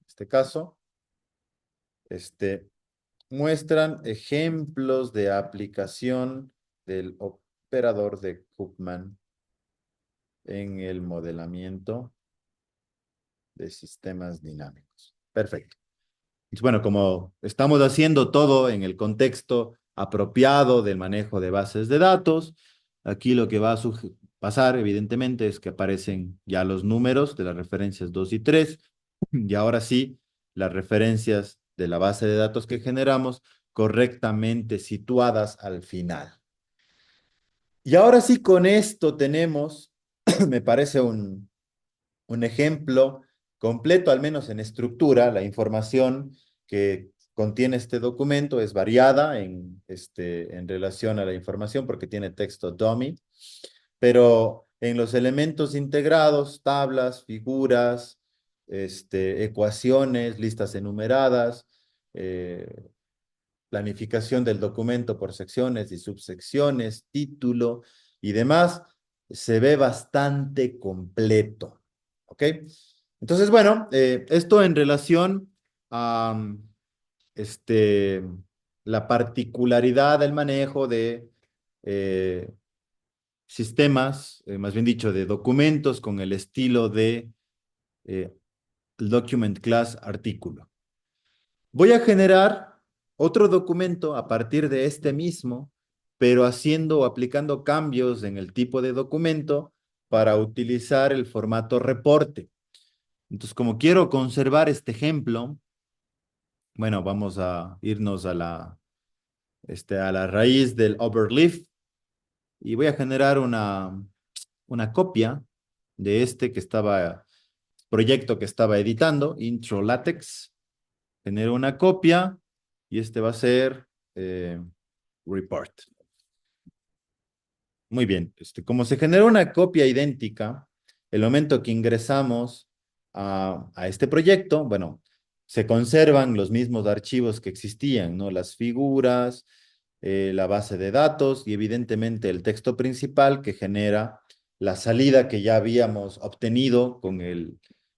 este caso, muestran ejemplos de aplicación del operador de Koopman en el modelamiento de sistemas dinámicos. Perfecto. Bueno, como estamos haciendo todo en el contexto apropiado del manejo de bases de datos, aquí lo que va a pasar, evidentemente, es que aparecen ya los números de las referencias 2 y 3, y ahora sí, las referencias de la base de datos que generamos correctamente situadas al final. Y ahora sí, con esto tenemos, me parece un ejemplo completo, al menos en estructura. La información que contiene este documento es variada en relación a la información porque tiene texto dummy, pero en los elementos integrados, tablas, figuras, ecuaciones, listas enumeradas, planificación del documento por secciones y subsecciones, título y demás, se ve bastante completo. ¿ok? Entonces, bueno, esto en relación a este, la particularidad del manejo de eh, sistemas, más bien dicho, de documentos con el estilo de eh, document class artículo. Voy a generar otro documento a partir de este mismo, pero haciendo o aplicando cambios en el tipo de documento para utilizar el formato reporte. Entonces, como quiero conservar este ejemplo, bueno, vamos a irnos a la raíz del overleaf y voy a generar una copia de este proyecto que estaba editando, intro latex. Genero una copia y este va a ser eh, report. Muy bien, como se generó una copia idéntica, el momento que ingresamos a este proyecto, bueno, se conservan los mismos archivos que existían, ¿no? Las figuras, la base de datos y evidentemente el texto principal que genera la salida que ya habíamos obtenido con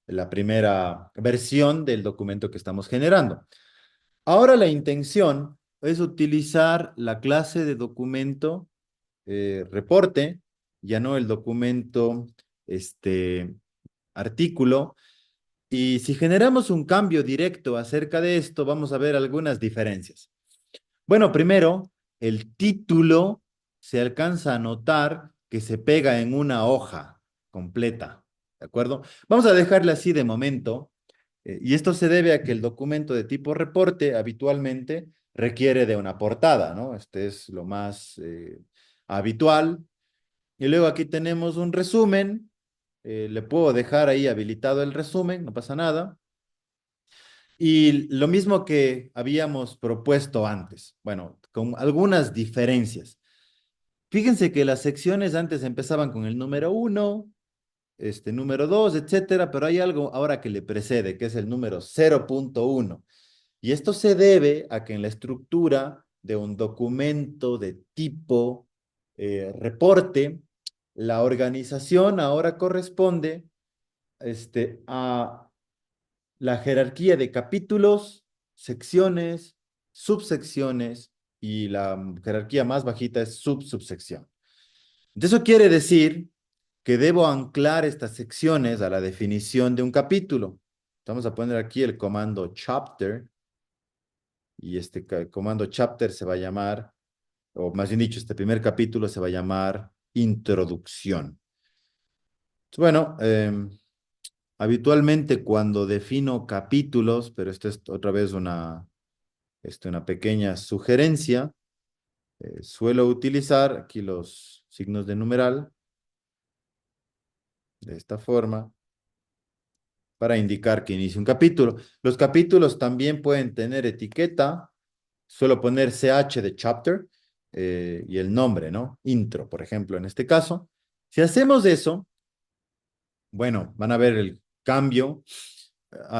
la primera versión del documento que estamos generando. Ahora la intención es utilizar la clase de documento reporte, ya no el documento, este, artículo. Y si generamos un cambio directo acerca de esto, vamos a ver algunas diferencias. Bueno, primero, el título se alcanza a notar que se pega en una hoja completa, ¿de acuerdo? Vamos a dejarle así de momento, y esto se debe a que el documento de tipo reporte habitualmente requiere de una portada, ¿no? Este es lo más habitual. Y luego aquí tenemos un resumen. Le puedo dejar ahí habilitado el resumen, no pasa nada. Y lo mismo que habíamos propuesto antes, bueno, con algunas diferencias. Fíjense que las secciones antes empezaban con el número uno, número 2, etcétera, pero hay algo ahora que le precede, que es el número 0.1. Y esto se debe a que en la estructura de un documento de tipo reporte, la organización ahora corresponde a la jerarquía de capítulos, secciones, subsecciones y la jerarquía más bajita es subsección. Eso quiere decir que debo anclar estas secciones a la definición de un capítulo. Vamos a poner aquí el comando chapter y este comando chapter se va a llamar, o más bien dicho, este primer capítulo se va a llamar introducción. Bueno, habitualmente cuando defino capítulos, pero esto es otra vez una pequeña sugerencia, suelo utilizar aquí los signos de numeral de esta forma para indicar que inicia un capítulo. Los capítulos también pueden tener etiqueta, suelo poner CH de chapter y el nombre, ¿no? Intro, por ejemplo, en este caso. Si hacemos eso, bueno, van a ver el cambio.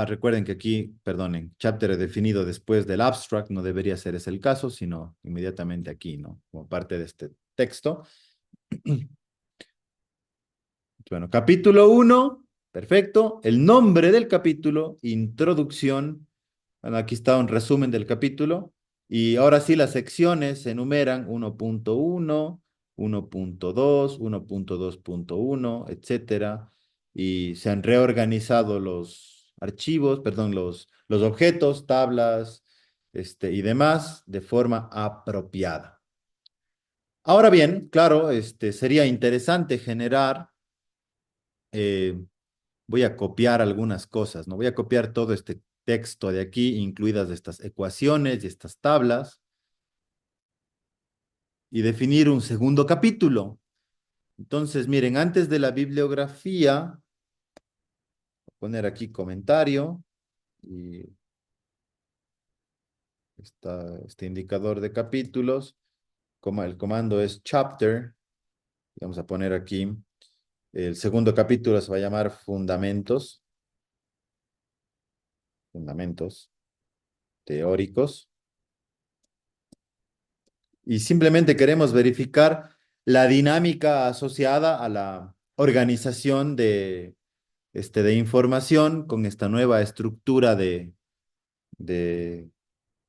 Recuerden que aquí, perdonen, chapter es definido después del abstract, no debería ser ese el caso, sino inmediatamente aquí, ¿no? Como parte de este texto. Bueno, capítulo uno, perfecto. El nombre del capítulo, introducción. Bueno, aquí está un resumen del capítulo. Y ahora sí, las secciones se enumeran 1.1, 1.2, 1.2.1, etcétera. Y se han reorganizado los archivos, perdón, los objetos, tablas, y demás de forma apropiada. Ahora bien, claro, sería interesante generar voy a copiar algunas cosas, ¿no? Voy a copiar todo este texto de aquí, incluidas estas ecuaciones y estas tablas, y definir un segundo capítulo. Entonces, miren, antes de la bibliografía, voy a poner aquí comentario, y este indicador de capítulos, como el comando es chapter, y vamos a poner aquí, el segundo capítulo se va a llamar fundamentos teóricos. Y simplemente queremos verificar la dinámica asociada a la organización de información con esta nueva estructura de, de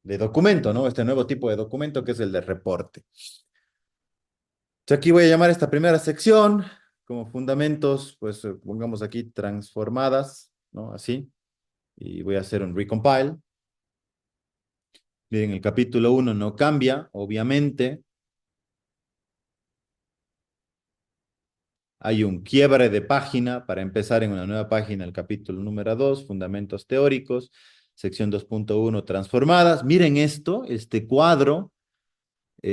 documento, ¿no? Este nuevo tipo de documento que es el de reporte. Entonces aquí voy a llamar esta primera sección como fundamentos, pues pongamos aquí transformadas, ¿no? Así. Y voy a hacer un recompile. Miren, el capítulo 1 no cambia, obviamente. Hay un quiebre de página para empezar en una nueva página, el capítulo número 2, fundamentos teóricos, sección 2.1, transformadas. Miren esto, este cuadro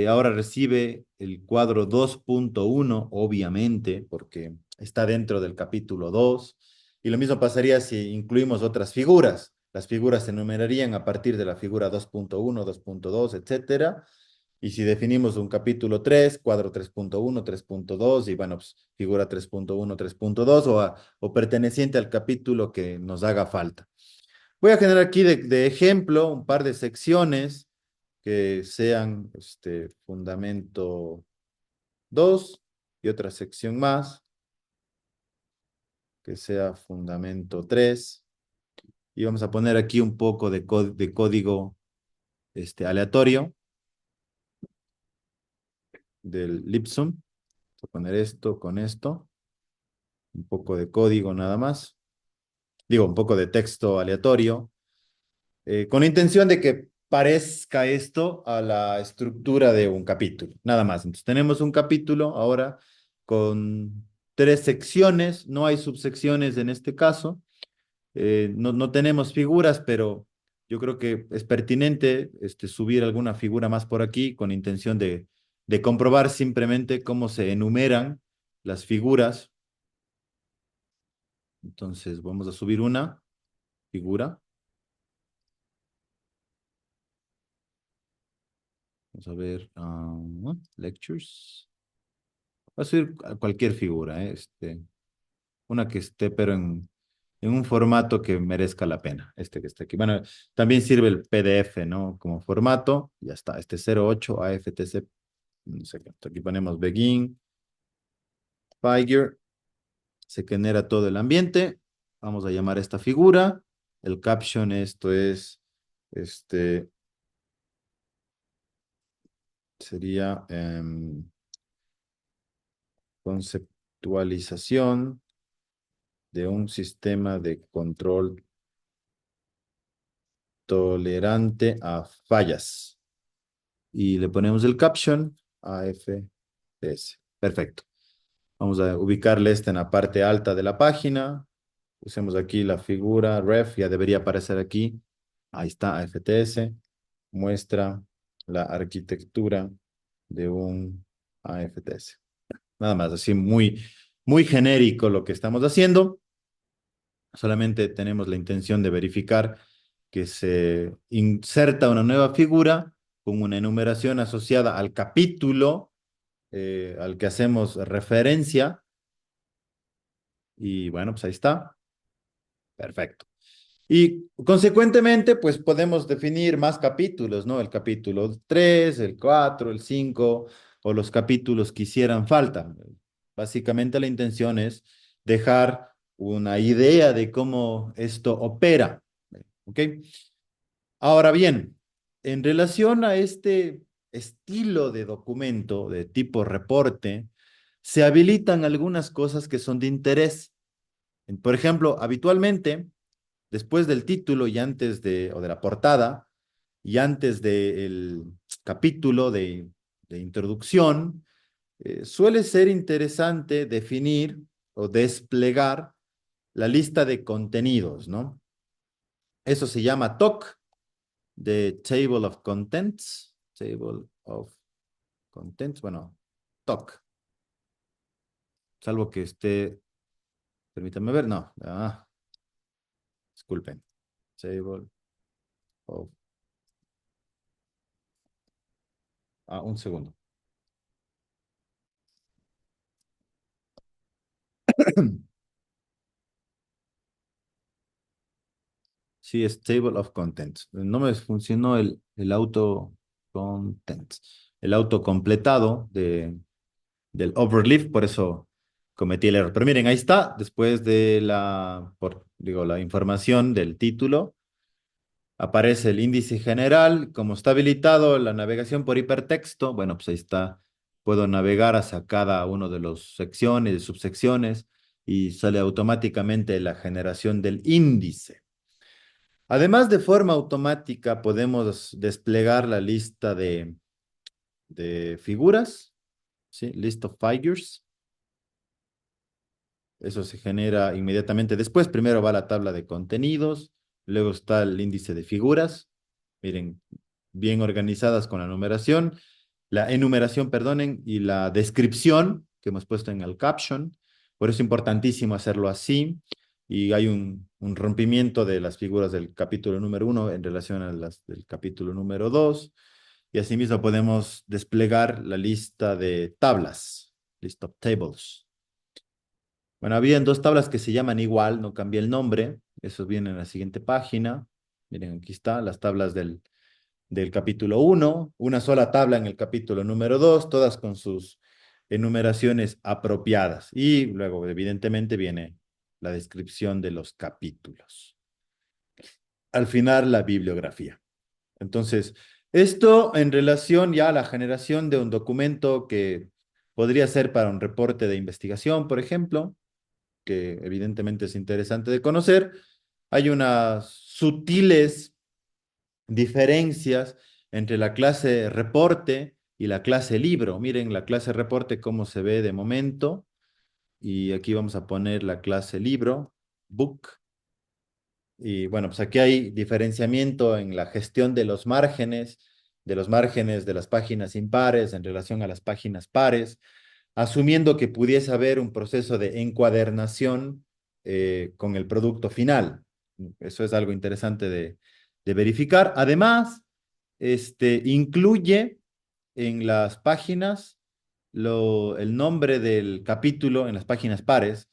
ahora recibe el cuadro 2.1, obviamente, porque está dentro del capítulo 2. Y lo mismo pasaría si incluimos otras figuras. Las figuras se enumerarían a partir de la figura 2.1, 2.2, etcétera. Y si definimos un capítulo 3, cuadro 3.1, 3.2, y bueno, pues, figura 3.1, 3.2, o perteneciente al capítulo que nos haga falta. Voy a generar aquí de ejemplo un par de secciones que sean fundamento 2 y otra sección más que sea fundamento 3. Y vamos a poner aquí un poco de código aleatorio del Lipsum. Voy a poner esto con esto, un poco de código nada más. Digo, un poco de texto aleatorio, con la intención de que parezca esto a la estructura de un capítulo, nada más. Entonces tenemos un capítulo ahora con 3 secciones, no hay subsecciones en este caso, no tenemos figuras, pero yo creo que es pertinente subir alguna figura más por aquí con intención de comprobar simplemente cómo se enumeran las figuras. Entonces vamos a subir una figura. Vamos a ver, lectures. Va a subir cualquier figura, una que esté, pero en un formato que merezca la pena, que está aquí. Bueno, también sirve el PDF, ¿no? Como formato, ya está, 08 AFTC, no sé qué. Aquí ponemos begin, figure, se genera todo el ambiente. Vamos a llamar a esta figura. El caption, esto es, sería conceptualización de un sistema de control tolerante a fallas. Y le ponemos el caption AFS. Perfecto. Vamos a ubicarle en la parte alta de la página. Usemos aquí la figura ref, ya debería aparecer aquí. Ahí está, AFTS. Muestra la arquitectura de un AFTS. Nada más, así muy genérico lo que estamos haciendo. Solamente tenemos la intención de verificar que se inserta una nueva figura con una enumeración asociada al capítulo al que hacemos referencia. Y bueno, pues ahí está. Perfecto. Y consecuentemente, pues podemos definir más capítulos, ¿no? El capítulo 3, el 4, el 5, o los capítulos que hicieran falta. Básicamente la intención es dejar una idea de cómo esto opera, ¿ok? Ahora bien, en relación a este estilo de documento de tipo reporte, se habilitan algunas cosas que son de interés. Por ejemplo, habitualmente, después del título y antes o de la portada, y antes del capítulo de introducción, suele ser interesante definir o desplegar la lista de contenidos, ¿no? Eso se llama TOC, de Table of Contents, Table of Contents, bueno, TOC, salvo que esté, permítanme ver, no, disculpen, Table of, un segundo. Sí, es Table of Contents. No me funcionó el auto contents, el auto completado del overleaf, por eso cometí el error. Pero miren, ahí está, después de la información del título, aparece el índice general, como está habilitado la navegación por hipertexto, bueno, pues ahí está, puedo navegar hacia cada uno de las secciones, subsecciones, y sale automáticamente la generación del índice. Además, de forma automática podemos desplegar la lista de figuras, ¿sí? List of figures. Eso se genera inmediatamente después. Primero va la tabla de contenidos, luego está el índice de figuras. Miren, bien organizadas con la numeración, la enumeración, perdonen, y la descripción que hemos puesto en el caption. Por eso es importantísimo hacerlo así. Y hay un rompimiento de las figuras del capítulo número 1 en relación a las del capítulo número 2. Y asimismo podemos desplegar la lista de tablas, list of tables. Bueno, habían dos tablas que se llaman igual, no cambié el nombre. Eso viene en la siguiente página. Miren, aquí está, las tablas del capítulo 1, una sola tabla en el capítulo número 2, todas con sus enumeraciones apropiadas. Y luego, evidentemente, viene la descripción de los capítulos. Al final, la bibliografía. Entonces, esto en relación ya a la generación de un documento que podría ser para un reporte de investigación, por ejemplo, que evidentemente es interesante de conocer. Hay unas sutiles diferencias entre la clase reporte y la clase libro. Miren la clase reporte cómo se ve de momento. Y aquí vamos a poner la clase libro, book. Y bueno, pues aquí hay diferenciamiento en la gestión de los márgenes de las páginas impares en relación a las páginas pares, asumiendo que pudiese haber un proceso de encuadernación con el producto final. Eso es algo interesante de verificar. Además, incluye en las páginas el nombre del capítulo en las páginas pares.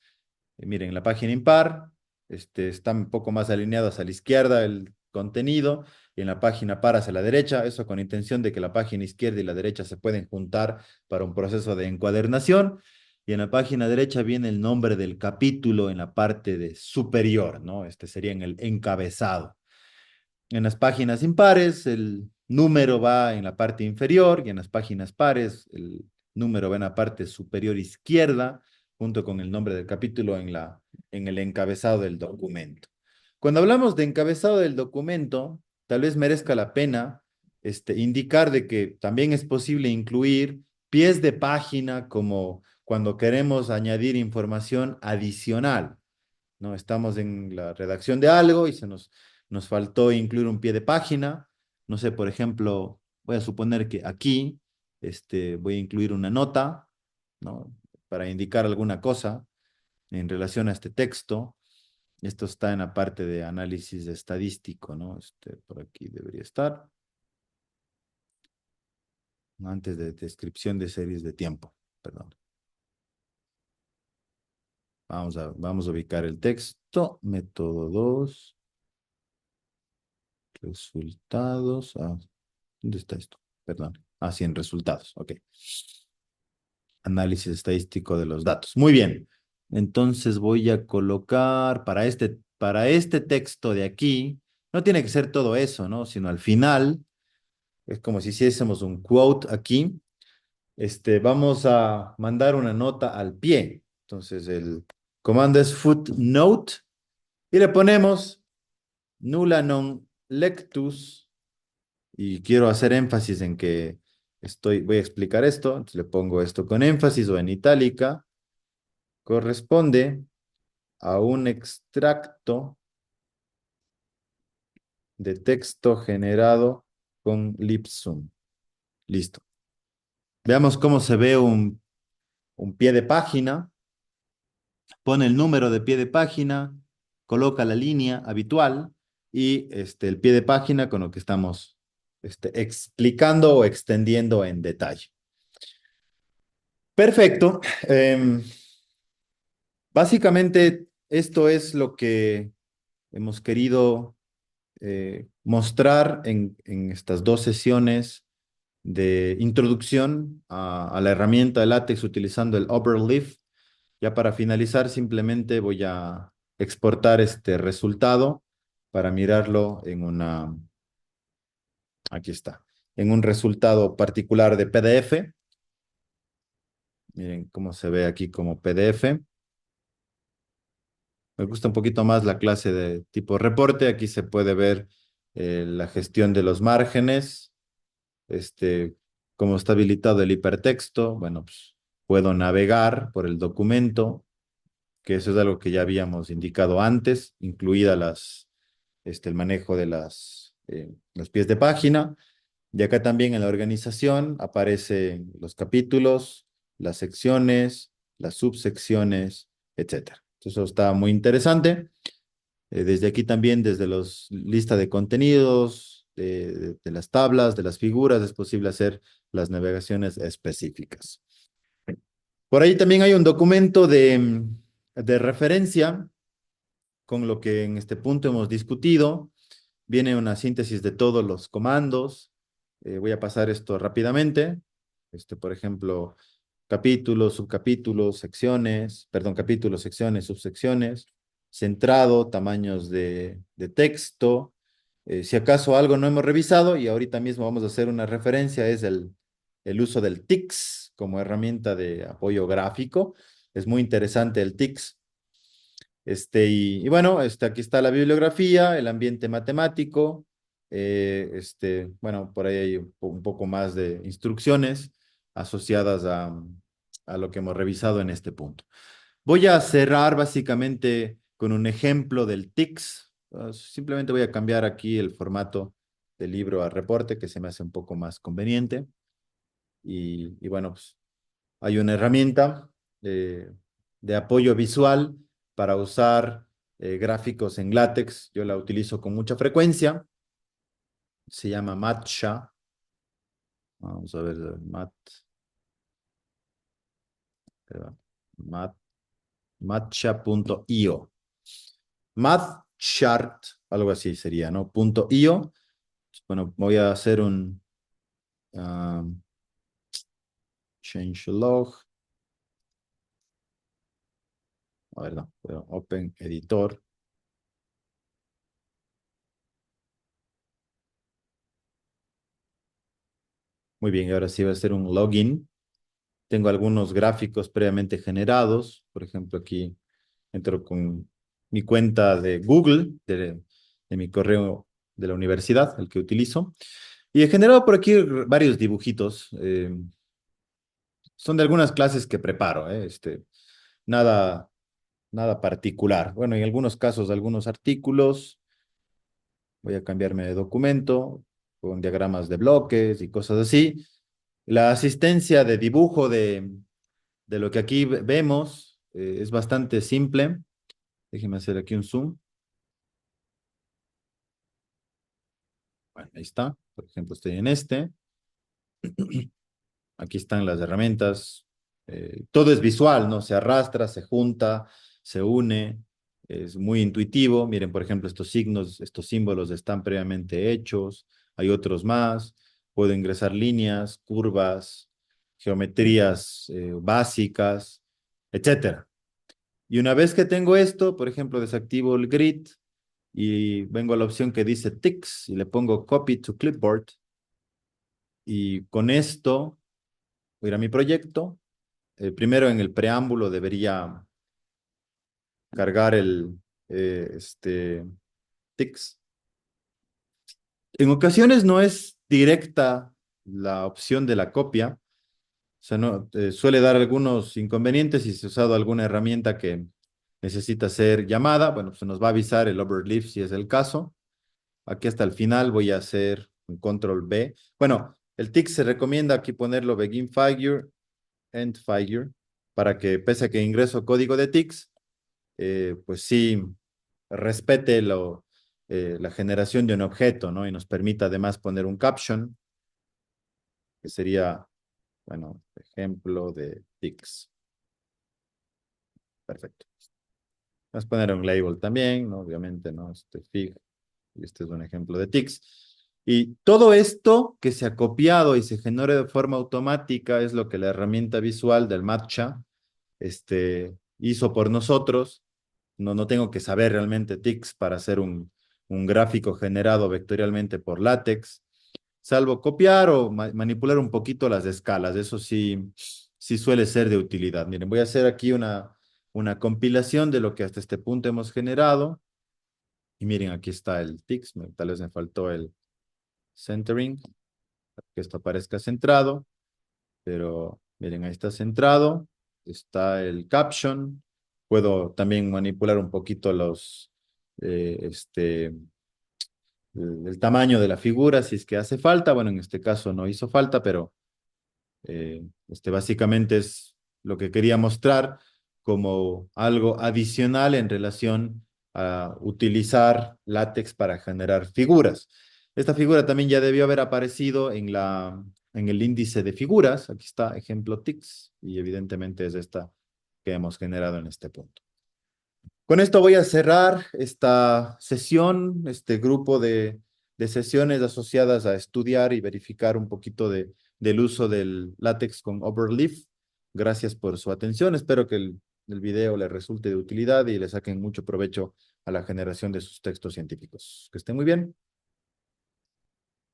Miren, la página impar está un poco más alineado hacia la izquierda el contenido y en la página par hacia la derecha, eso con intención de que la página izquierda y la derecha se pueden juntar para un proceso de encuadernación. Y en la página derecha viene el nombre del capítulo en la parte de superior, ¿no? Este sería en el encabezado. En las páginas impares, el número va en la parte inferior y en las páginas pares, el número va en la parte superior izquierda, junto con el nombre del capítulo en el encabezado del documento. Cuando hablamos de encabezado del documento, tal vez merezca la pena indicar de que también es posible incluir pies de página como cuando queremos añadir información adicional, ¿no? Estamos en la redacción de algo y nos faltó incluir un pie de página. No sé, por ejemplo, voy a suponer que aquí voy a incluir una nota, ¿no? Para indicar alguna cosa en relación a este texto. Esto está en la parte de análisis estadístico, ¿no? Por aquí debería estar. Antes de descripción de series de tiempo, perdón. Vamos a ubicar el texto, método 2. Resultados. ¿Dónde está esto? Perdón. Sí, en resultados. Ok. Análisis estadístico de los datos. Muy bien. Entonces voy a colocar para este texto de aquí, no tiene que ser todo eso, ¿no? Sino al final, es como si hiciésemos un quote aquí. Vamos a mandar una nota al pie. Entonces el comando es footnote y le ponemos nulla non lectus. Y quiero hacer énfasis en que voy a explicar esto, entonces le pongo esto con énfasis o en itálica, corresponde a un extracto de texto generado con Lipsum. Listo. Veamos cómo se ve un pie de página, pone el número de pie de página, coloca la línea habitual y el pie de página con lo que estamos explicando o extendiendo en detalle. Perfecto. Básicamente, esto es lo que hemos querido mostrar en estas dos sesiones de introducción a la herramienta de LaTeX utilizando el Uberleaf. Ya para finalizar, simplemente voy a exportar este resultado para mirarlo en aquí está, en un resultado particular de PDF. Miren cómo se ve aquí como PDF. Me gusta un poquito más la clase de tipo reporte. Aquí se puede ver la gestión de los márgenes, este, cómo está habilitado el hipertexto. Bueno, pues puedo navegar por el documento, que eso es algo que ya habíamos indicado antes, incluida el manejo de los pies de página. Y acá también en la organización aparecen los capítulos, las secciones, las subsecciones, etcétera. Eso está muy interesante. Desde aquí también, desde los lista de contenidos, de las tablas, de las figuras, es posible hacer las navegaciones específicas. Por ahí también hay un documento de referencia con lo que en este punto hemos discutido. Viene una síntesis de todos los comandos. Voy a pasar esto rápidamente. Por ejemplo, capítulos, subcapítulos, secciones, perdón, capítulos, secciones, subsecciones, centrado, tamaños de texto. Si acaso algo no hemos revisado y ahorita mismo vamos a hacer una referencia, es el uso del TIX como herramienta de apoyo gráfico. Es muy interesante el TIX. Y bueno, aquí está la bibliografía, el ambiente matemático, bueno, por ahí hay un poco más de instrucciones asociadas a lo que hemos revisado en este punto. Voy a cerrar básicamente con un ejemplo del TICS. Simplemente voy a cambiar aquí el formato del libro a reporte, que se me hace un poco más conveniente. Y bueno, pues hay una herramienta eh, de apoyo visual para usar gráficos en látex. Yo la utilizo con mucha frecuencia. Se llama Matcha. Vamos a ver, perdón, mat, matcha.io. Mathchart, algo así sería, ¿no? .io. Bueno, voy a hacer un um, change log. A ver, no, pero open editor. Muy bien, y ahora sí va a ser un login. Tengo algunos gráficos previamente generados. Por ejemplo, aquí entro con mi cuenta de Google, de mi correo de la universidad, el que utilizo. Y he generado por aquí varios dibujitos. Son de algunas clases que preparo, nada, nada particular. Bueno, en algunos casos, algunos artículos. Voy a cambiarme de documento con diagramas de bloques y cosas así. La asistencia de dibujo de lo que aquí vemos es bastante simple. Déjeme hacer aquí un zoom. Bueno, ahí está. Por ejemplo, estoy en este. Aquí están las herramientas. Todo es visual, ¿no? Se arrastra, se junta, se une. Es muy intuitivo. Miren, por ejemplo, estos signos, estos símbolos están previamente hechos. Hay otros más. Puedo ingresar líneas, curvas, geometrías básicas, etcétera. Y una vez que tengo esto, por ejemplo, desactivo el grid y vengo a la opción que dice Ticks y le pongo Copy to Clipboard. Y con esto voy a ir a mi proyecto. Primero en el preámbulo debería cargar Ticks. En ocasiones no es directa la opción de la copia. O sea, no, suele dar algunos inconvenientes si se ha usado alguna herramienta que necesita ser llamada. Bueno, pues se nos va a avisar el overleaf si es el caso. Aquí hasta el final voy a hacer un control B. Bueno, el tick se recomienda aquí ponerlo begin figure, end figure, para que pese a que ingreso código de ticks, pues sí respete la generación de un objeto, ¿no? Y nos permita además poner un caption, que sería, bueno, ejemplo de ticks. Perfecto. Vamos a poner un label también, ¿no? Obviamente, ¿no? Fig, y este es un ejemplo de ticks. Y todo esto que se ha copiado y se genera de forma automática es lo que la herramienta visual del Matcha hizo por nosotros. No tengo que saber realmente TICS para hacer un gráfico generado vectorialmente por LaTeX, salvo copiar o manipular un poquito las escalas. Eso sí, sí suele ser de utilidad. Miren, voy a hacer aquí una compilación de lo que hasta este punto hemos generado. Y miren, aquí está el TICS. Tal vez me faltó el centering, que esto aparezca centrado. Pero miren, ahí está centrado, está el caption, puedo también manipular un poquito eh, este, el tamaño de la figura si es que hace falta. Bueno, en este caso no hizo falta, pero básicamente es lo que quería mostrar como algo adicional en relación a utilizar látex para generar figuras. Esta figura también ya debió haber aparecido en el índice de figuras. Aquí está ejemplo TICS y evidentemente es esta que hemos generado en este punto. Con esto voy a cerrar esta sesión, este grupo de sesiones asociadas a estudiar y verificar un poquito del uso del látex con Overleaf. Gracias por su atención. Espero que el video les resulte de utilidad y le saquen mucho provecho a la generación de sus textos científicos. Que estén muy bien.